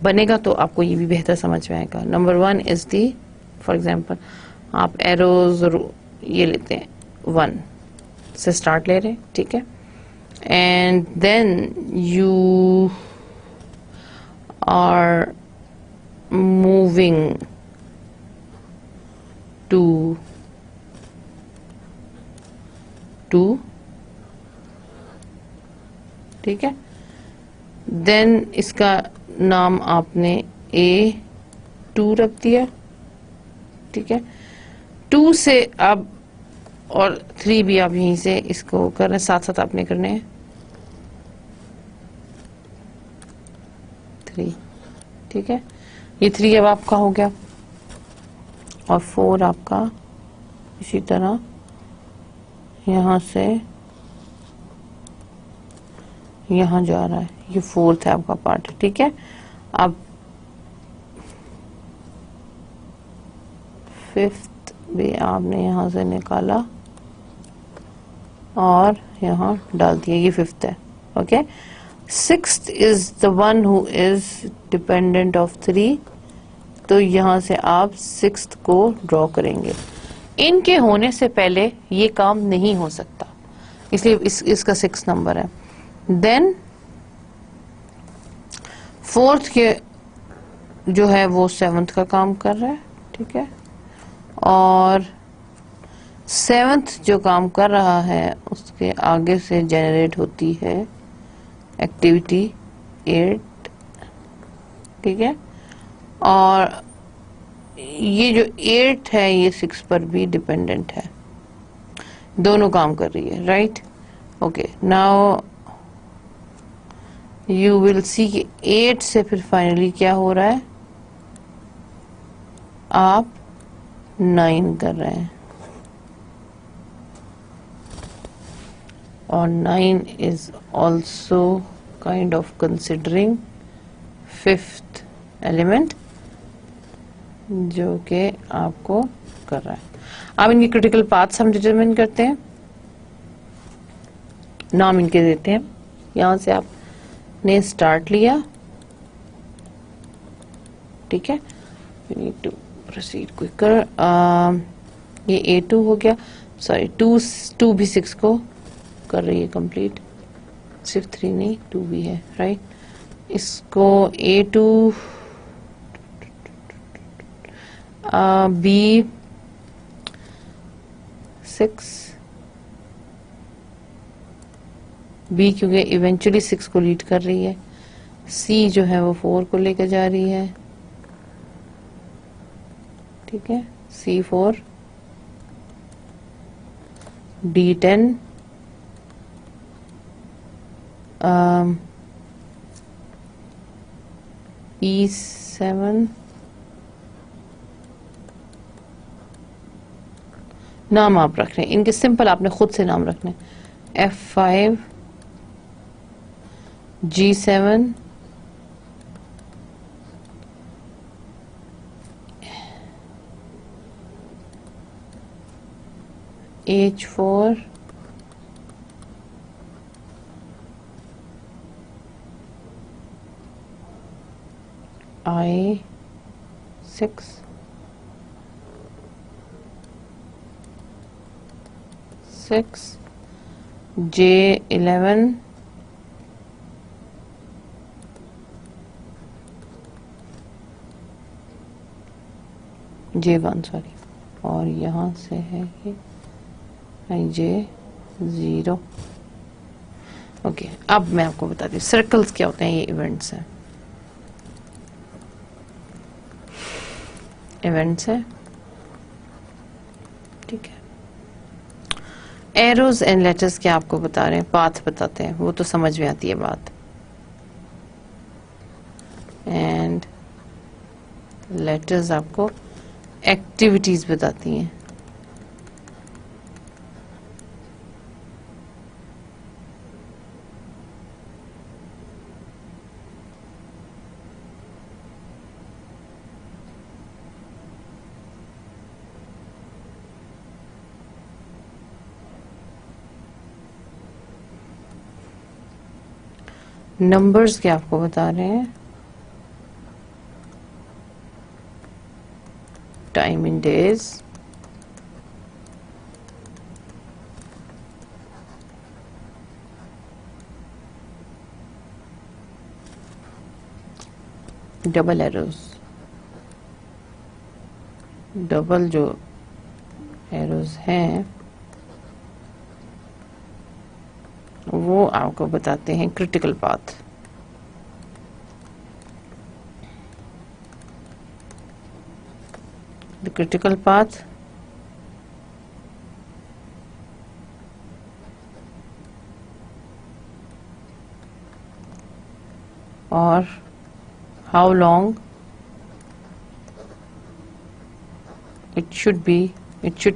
بنے گا تو آپ کو یہ بھی بہتر سمجھ میں آئے گا. Number 1 is the, for example آپ ایروز یہ لیتے ہیں 1 سے اسٹارٹ لے رہے ہیں. ٹھیک ہے, and then you are moving to 2. ٹھیک ہے, then اس کا نام آپ نے A2 رکھ دیا. ٹھیک ہے, 2 سے اب اور 3 بھی آپ یہیں سے اس کو کر رہے ہیں, ساتھ ساتھ آپ نے کرنے ہیں 3. ٹھیک ہے, یہ 3 اب آپ کا ہو گیا اور 4 آپ کا اسی طرح یہاں سے یہاں جا رہا ہے. یہ 4th ہے آپ کا پارٹ. ٹھیک ہے, اب 5th بھی آپ نے یہاں سے نکالا اور یہاں ڈال دیا. یہ 5th ہے. Okay, 6th is the one who is dependent of 3. تو یہاں سے آپ 6th کو ڈرا کریں گے. ان کے ہونے سے پہلے یہ کام نہیں ہو سکتا, اس لیے اس کا 6 نمبر ہے. دین 4th کے جو ہے وہ 7th کا کام کر رہا ہے. ٹھیک ہے, اور 7th جو کام کر رہا ہے اس کے آگے سے جنریٹ ہوتی ہے ایکٹیویٹی 8. ٹھیک ہے, اور یہ جو 8 ہے یہ 6 پر بھی ڈیپینڈنٹ ہے, دونوں کام کر رہی ہے. Right, okay, now you will see کہ 8 سے پھر فائنلی کیا ہو رہا ہے, آپ 9 کر رہے ہیں, اور 9 is also kind of considering 5th element جو کہ آپ کو کر رہا ہے. اب ان کی کریٹیکل پاتھس ہم ڈیٹرمن کرتے ہیں, نام ان کے دیتے ہیں. یہاں سے آپ نے اسٹارٹ لیا. ٹھیک ہے, you need to proceed quicker. یہ A2 ہو گیا, سوری 2 بھی 6 کو کر رہی ہے کمپلیٹ, صرف 3 نہیں 2 بھی ہے. رائٹ, اس کو A2 B6 B کیونکہ ایونچولی 6 کو لیڈ کر رہی ہے. C جو ہے وہ 4 کو لے کے جا رہی ہے. ٹھیک ہے, C4 D10 E7 نام آپ رکھ رہے ہیں ان کے, سمپل آپ نے خود سے نام رکھنے. F5 G7 H4 I6 J11 J1 sorry, اور یہاں سے ہے یہ J0. اوکے, اب میں آپ کو بتاتی ہوں سرکلز کیا ہوتے ہیں. یہ ایونٹس ہیں, ایونٹس ہے. ٹھیک ہے, ایروز اینڈ لیٹرز کیا آپ کو بتا رہے ہیں, پاتھ بتاتے ہیں, وہ تو سمجھ میں آتی ہے بات. اینڈ لیٹرز آپ کو ایکٹیویٹیز بتاتی ہیں. نمبرز کیا آپ کو بتا رہے ہیں, ٹائم ان ڈیز, ڈبل ایروز, ڈبل جو ایروز ہیں وہ آپ کو بتاتے ہیں critical path. The critical path or how long it should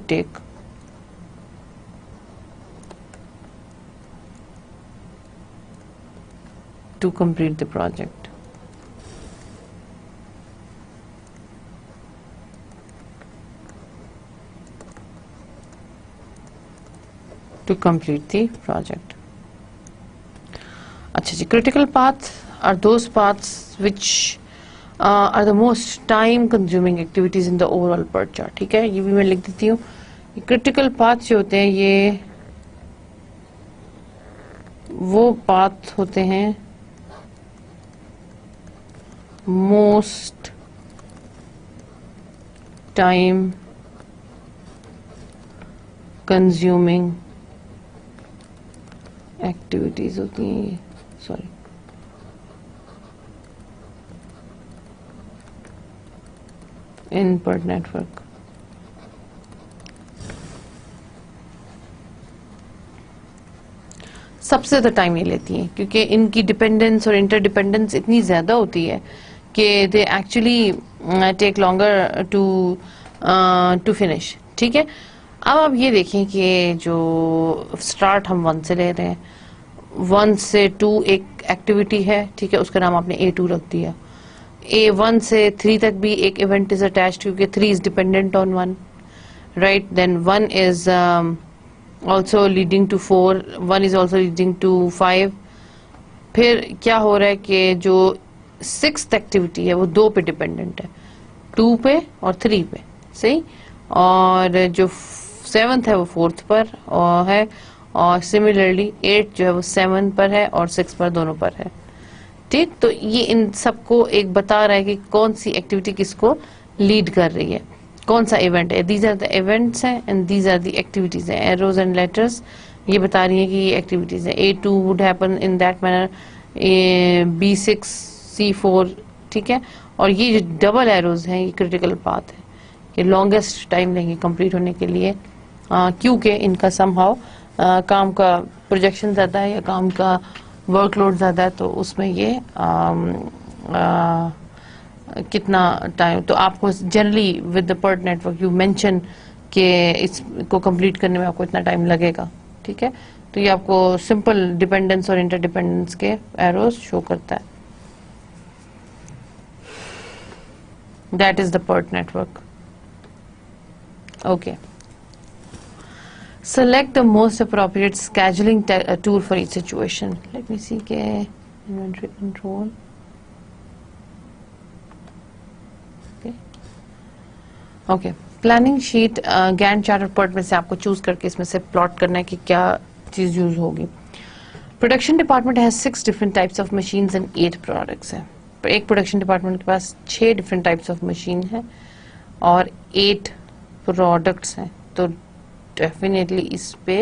take to complete the project. To complete the project. اچھا جی, critical paths are those paths which are the most time consuming activities in the overall PERT chart. ٹھیک ہے, یہ بھی میں لکھ دیتی ہوں. critical paths جو ہوتے ہیں یہ وہ path ہوتے ہیں most time consuming ایکٹیویٹیز ہوتی ہیں. یہ سوری ان PERT نیٹورک. سب سے زیادہ ٹائم یہ لیتی ہیں کیونکہ ان کی ڈپینڈنس اور انٹر ڈپینڈنس اتنی زیادہ ہوتی ہے کہ they actually take longer to finish. ٹھیک ہے, اب آپ یہ دیکھیں کہ جو اسٹارٹ ہم 1 سے لے رہے ہیں, 1 سے 2 ایک ایکٹیویٹی ہے. ٹھیک ہے, اس کا نام آپ نے A2 رکھ دیا. A1 سے 3 تک بھی ایک ایونٹ از اٹیچڈ کیونکہ 3 is dependent on 1, right. Then 1 is also leading to 4, 1 is also leading to 5. پھر کیا ہو رہا ہے کہ جو 6th ایکٹیویٹی ہے وہ 2 پہ ڈیپینڈنٹ ہے, 2 پہ اور 3 پہ. صحیح, اور جو 7th ہے وہ 4th پر ہے, اور سملرلی 8 جو ہے وہ 7 پر ہے اور 6 پر, دونوں پر ہے. ٹھیک. تو یہ ان سب کو ایک بتا رہا ہے کہ کون سی ایکٹیویٹی کس کو لیڈ کر رہی ہے, کون سا ایونٹ ہے. دیز آر دا ایونٹس ہیں and these are the activities ہیں. ایروز اینڈ لیٹرز یہ بتا رہی ہیں کہ یہ ایکٹیویٹیز ہیں. A2 would happen in that manner, B6 C4, ٹھیک ہے. اور یہ جو ڈبل ایروز ہیں یہ کریٹیکل پاتھ ہے کہ لانگیسٹ ٹائم لیں گے کمپلیٹ ہونے کے لیے, کیونکہ ان کا سم ہاؤ کام کا پروجیکشن زیادہ ہے یا کام کا ورک لوڈ زیادہ ہے, تو اس میں یہ کتنا ٹائم. تو آپ کو generally with the PERT network you mention کہ اس کو کمپلیٹ کرنے میں آپ کو اتنا ٹائم لگے گا, ٹھیک ہے. تو یہ آپ کو سمپل ڈیپینڈنس اور انٹر ڈیپینڈنس کے ایروز شو کرتا ہے. That is the PERT network. Okay, select the most appropriate scheduling tool for each situation. Let me see کہ inventory control. Okay. Planning sheet Gantt chart اور PERT میں سے آپ کو چوز کر کے اس میں سے پلاٹ کرنا ہے کہ کیا چیز یوز ہوگی. Production department has 6 different types of machines and 8 products ہے. ایک پروڈکشن ڈپارٹمنٹ کے پاس 6 different types of machine ہے اور 8 products ہیں, تو ڈیفینیٹلی اس پہ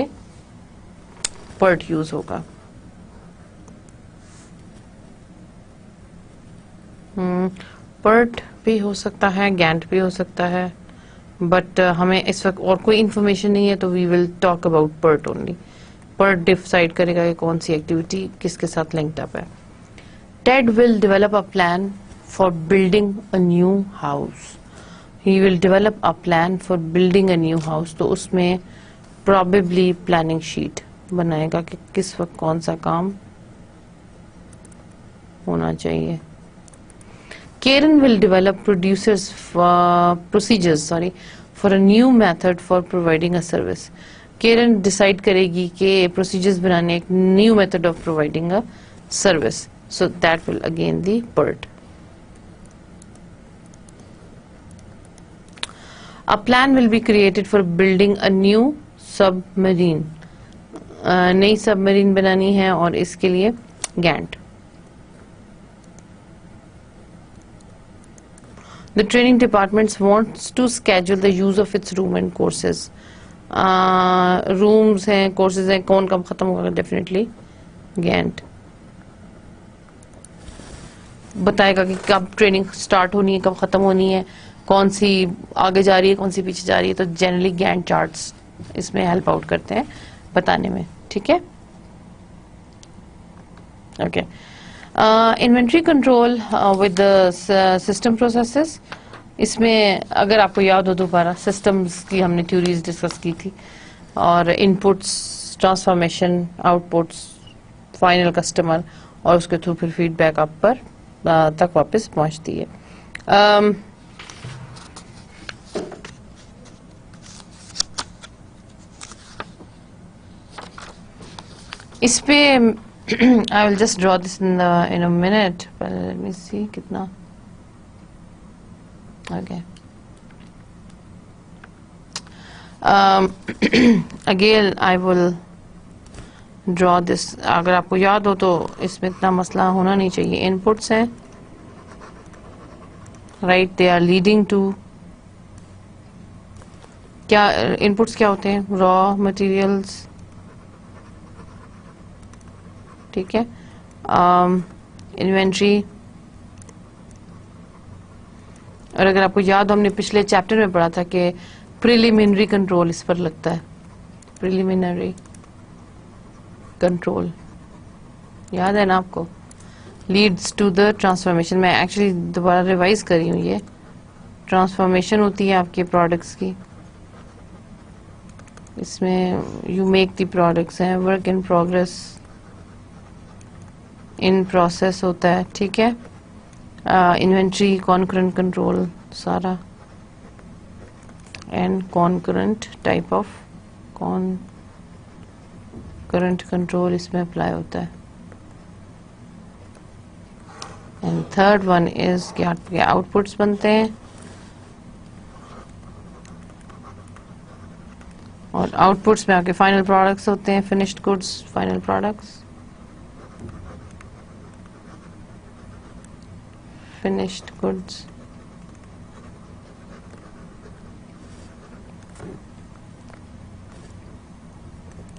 PERT یوز ہوگا. PERT بھی ہو سکتا ہے, گینٹ بھی ہو سکتا ہے, بٹ ہمیں اس وقت اور کوئی انفارمیشن نہیں ہے, تو we will talk about PERT only. PERT decide کرے گا کہ کون سی ایکٹیویٹی کس کے ساتھ لنکڈ اپ ہے. TED will develop a plan for building a new house. He will develop a plan for building a new house. تو اس میں probably planning sheet بنائے گا کہ کس وقت کون سا کام ہونا چاہیے. Karen will develop procedures for a new method for providing a service. Karen decide کرے گی کہ procedures بنانے ایک new method of providing a service. So that will again be PERT. A plan will be created for building a new submarine. نئی submarine بنانی ہے اور اس کے لیے Gantt. The training department wants to schedule the use of its room and courses. Rooms ہیں, courses ہیں, کون کب ختم ہوگا, definitely گینٹ. بتائے گا کہ کب ٹریننگ سٹارٹ ہونی ہے, کب ختم ہونی ہے, کون سی آگے جا رہی ہے, کون سی پیچھے جا رہی ہے. تو جنرلی گینٹ چارٹس اس میں ہیلپ آؤٹ کرتے ہیں بتانے میں, ٹھیک ہے. Okay, inventory control with system processes. اس میں اگر آپ کو یاد ہو دوبارہ سسٹمز کی ہم نے تھیوریز ڈسکس کی تھی, اور ان پٹس, ٹرانسفارمیشن, آؤٹ پٹس, فائنل کسٹمر, اور اس کے تھرو پھر فیڈ بیک آپ پر تک واپس پہنچتی ہے. اس پہ I will just draw this in a minute, but let me see کتنا. Okay. Again I will draw this. اگر آپ کو یاد ہو تو اس میں اتنا مسئلہ ہونا نہیں چاہیے. ان پٹس ہیں, right, they are leading to کیا ان پٹس کیا ہوتے ہیں, را مٹیریلس, ٹھیک ہے. انوینٹری, اور اگر آپ کو یاد ہو ہم نے پچھلے چیپٹر میں پڑھا تھا کہ پریلیمنری کنٹرول اس پر لگتا ہے. پریلیمنری کنٹرول یاد ہے نا آپ کو, لیڈس ٹو دا ٹرانسفارمیشن. میں ایکچولی دوبارہ ریوائز کر رہی ہوں. یہ ٹرانسفارمیشن ہوتی ہے آپ کے پروڈکٹس کی, اس میں یو میک دی پروڈکٹس ہیں, work in progress, in process ہوتا ہے, ٹھیک ہے. انوینٹری, کانکرنٹ کنٹرول سارا, and concurrent type of current control اس میں اپلائی ہوتا ہے. اینڈ تھرڈ ون از کہ آپ کے آؤٹ پٹس بنتے ہیں, اور آؤٹ پٹس میں آپ کے فائنل پروڈکٹس ہوتے ہیں, finished goods, final products. finished goods.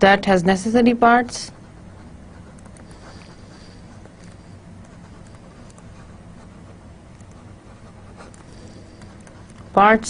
that has necessary parts,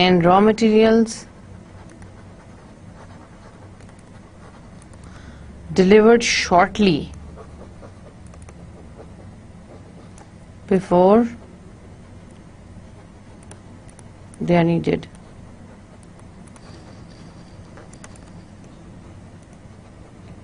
and raw materials delivered shortly before they are needed.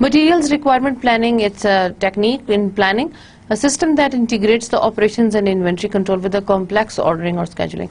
Materials requirement planning, it's a technique in planning, a system that integrates the operations and inventory control with a complex ordering or scheduling.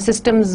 systems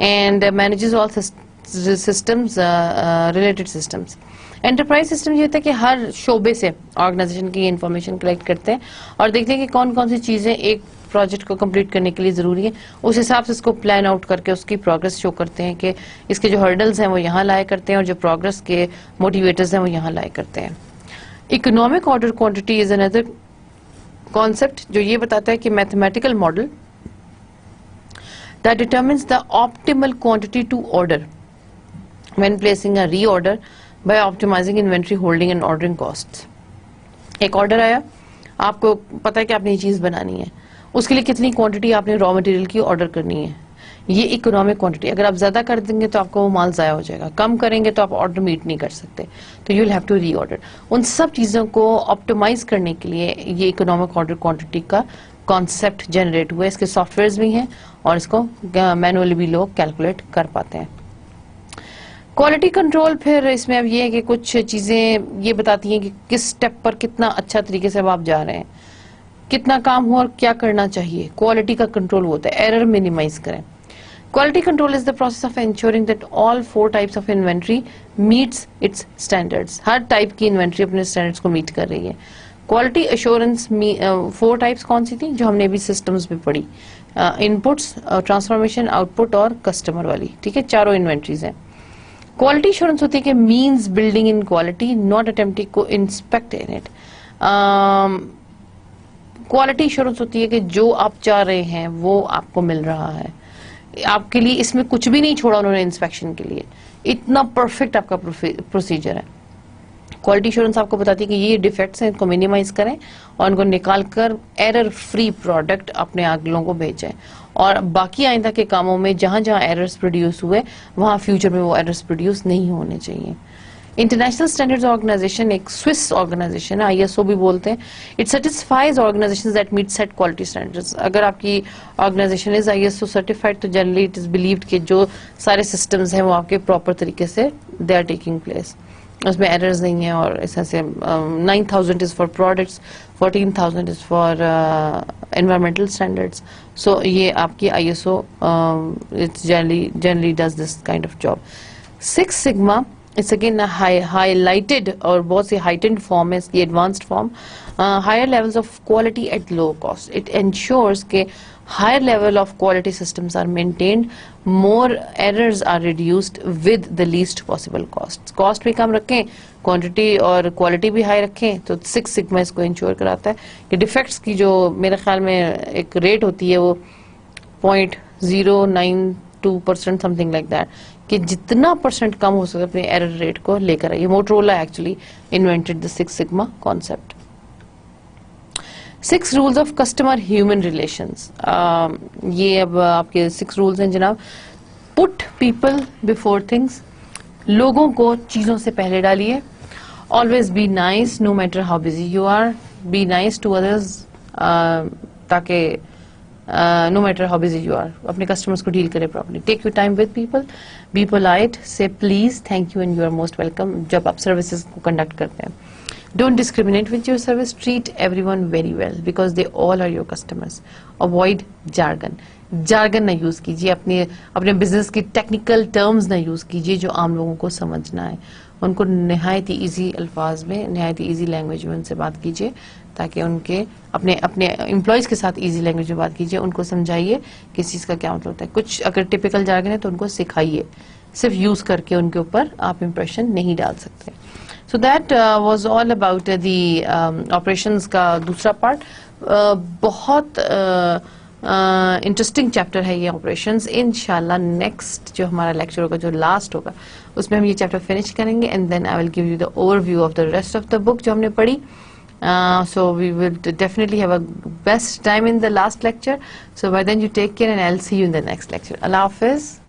and manages all systems, related systems. Enterprise system یہ ہوتا ہے کہ ہر شعبے سے آرگنائزیشن کی انفارمیشن کلیکٹ کرتے ہیں اور دیکھتے ہیں کہ کون کون سی چیزیں ایک پروجیکٹ کو کمپلیٹ کرنے کے لیے ضروری ہے, اس حساب سے اس کو پلان آؤٹ کر کے اس کی پروگرس شو کرتے ہیں کہ اس کے جو ہرڈلز ہیں وہ یہاں لائے کرتے ہیں اور جو پروگرس کے موٹیویٹرز ہیں وہ یہاں لائے کرتے ہیں. Economic order quantity is another concept جو یہ بتاتا ہے کہ mathematical model that determines the optimal quantity to order when placing a reorder by optimizing inventory holding and ordering costs. ایک آرڈر آیا, آپ کو پتا ہے کہ آپ نے یہ چیز بنانی ہے, اس کے لیے کتنی کوانٹٹی آپ نے را مٹیریل کی آرڈر کرنی ہے, یہ اکنامک کوانٹٹی. اگر آپ زیادہ کر دیں گے تو آپ کو وہ مال ضائع ہو جائے گا, کم کریں گے تو آپ آرڈر میٹ نہیں کر سکتے, تو you will have to reorder. ان سب چیزوں کو آپٹیمائز کرنے کے لیے یہ اکنامک آرڈر کوانٹٹی کا کانسیپٹ جنریٹ ہوا ہے. اس کے سافٹ ویئرز بھی ہیں اور اس کو مینولی بھی لوگ کیلکولیٹ کر پاتے ہیں. کوالٹی کنٹرول پھر اس میں اب یہ ہے کہ کچھ چیزیں یہ بتاتی ہیں کہ کس سٹیپ پر کتنا اچھا طریقے سے اب آپ جا رہے ہیں, کتنا کام ہوا اور کیا کرنا چاہیے. کوالٹی کا کنٹرول ہوتا ہے, ایرر منیمائز کریں. Quality control is the process of ensuring that all 4 types of inventory meets its standards. Hare type کی انوینٹری اپنے اسٹینڈرڈس کو میٹ کر رہی ہے. کوالٹی ایشورنس 4 ٹائپس کون سی تھی جو ہم نے بھی سسٹمز میں پڑھی, ان پٹس, ٹرانسفارمیشن, آؤٹ پٹ اور کسٹمر والی, ٹھیک ہے, چاروں انوینٹریز ہیں. کوالٹی ایشورنس ہوتی ہے کہ means building in quality not attempting کو inspect in it. Quality assurance ہوتی ہے کہ جو آپ چاہ رہے ہیں وہ آپ کو مل رہا ہے, آپ کے لیے اس میں کچھ بھی نہیں چھوڑا انہوں نے انسپیکشن کے لیے, اتنا پرفیکٹ آپ کا پروسیجر ہے. کوالٹی ایشورنس آپ کو بتاتی ہے کہ یہ ڈیفیکٹس ہیں ان کو منیمائز کریں اور ان کو نکال کر ایرر فری پروڈکٹ اپنے اگلوں کو بھیجیں, اور باقی آئندہ کے کاموں میں جہاں جہاں ایررز پروڈیوس ہوئے وہاں فیوچر میں وہ ایررز پروڈیوس نہیں ہونے چاہیے. انٹرنیشنل اسٹینڈرڈز آرگنائزیشن ایک سوئس آرگنائزیشن ہے, ISO بھی بولتے ہیں. It satisfies organization that meet set quality standards. اگر آپ کی آرگنائزیشن از ISO سرٹیفائڈ تو جنرلی اٹ از بلیوڈ کہ جو سارے سسٹمز ہیں وہ آپ کے پراپر طریقے سے دے آر ٹیکنگ پلیس, اس میں ایررز نہیں ہیں. اور اس طرح سے 9,000 is for products, 14,000 is for environmental standards. So یہ آپ کی ISO generally does this kind of job. 6 Sigma it's again a highlighted اور بہت سی heightened form ہے اس کی, advanced form. Higher levels of quality at low cost. It ensures کہ higher level of quality systems are maintained, more errors are reduced with the least possible costs. Cost بھی کم رکھیں, quantity اور quality بھی high رکھیں, تو 6 Sigma اس کو انشور کراتا ہے کہ ڈیفیکٹس کی جو میرے خیال میں ایک ریٹ ہوتی ہے وہ 0.092% something like that, کہ جتنا پرسنٹ کم ہو سکے اپنے ایرر ریٹ کو لے کر آئیے. Motorola actually invented the 6 Sigma concept. 6 rules of customer human relations. یہ اب آپ کے 6 رولز ہیں جناب. Put people before things. لوگوں کو چیزوں سے پہلے ڈالیے. Always be nice no matter how busy you are. Be nice to others تاکہ no matter how busy you are, اپنے کسٹمرز کو ڈیل کرے properly. Take your time with people, be polite, say please, thank you and you are most welcome جب آپ سروسز کو کنڈکٹ کرتے ہیں. Don't discriminate with your service, treat every one very well because they all are your customers. Avoid jargon. Jargon نہ یوز کیجیے, اپنے بزنس کی ٹیکنیکل ٹرمز نہ یوز کیجیے جو عام لوگوں کو سمجھنا ہے. ان کو نہایت ہی ایزی الفاظ میں, نہایت ہی ایزی لینگویج میں ان سے بات کیجیے تاکہ ان کے اپنے امپلائیز کے ساتھ ایزی لینگویج میں بات کیجیے. ان کو سمجھائیے کہ اس چیز کا کیا مطلب ہوتا ہے. کچھ اگر ٹپیکل جارگن ہے تو ان کو سکھائیے, صرف یوز کر کے ان کے اوپر آپ امپریشن نہیں ڈال سکتے. So that was all about the operations کا دوسرا پارٹ. بہت انٹرسٹنگ چیپٹر ہے یہ آپریشنز. انشاءاللہ نیکسٹ جو ہمارا لیکچر ہوگا, جو لاسٹ ہوگا, اس میں ہم یہ چیپٹر فنش کریں گے and then I will give you the overview of the rest of the book جو ہم نے پڑھی. So we will definitely have a best time in the last lecture. So by then you take care and I'll see you in the next lecture. Allah Hafiz.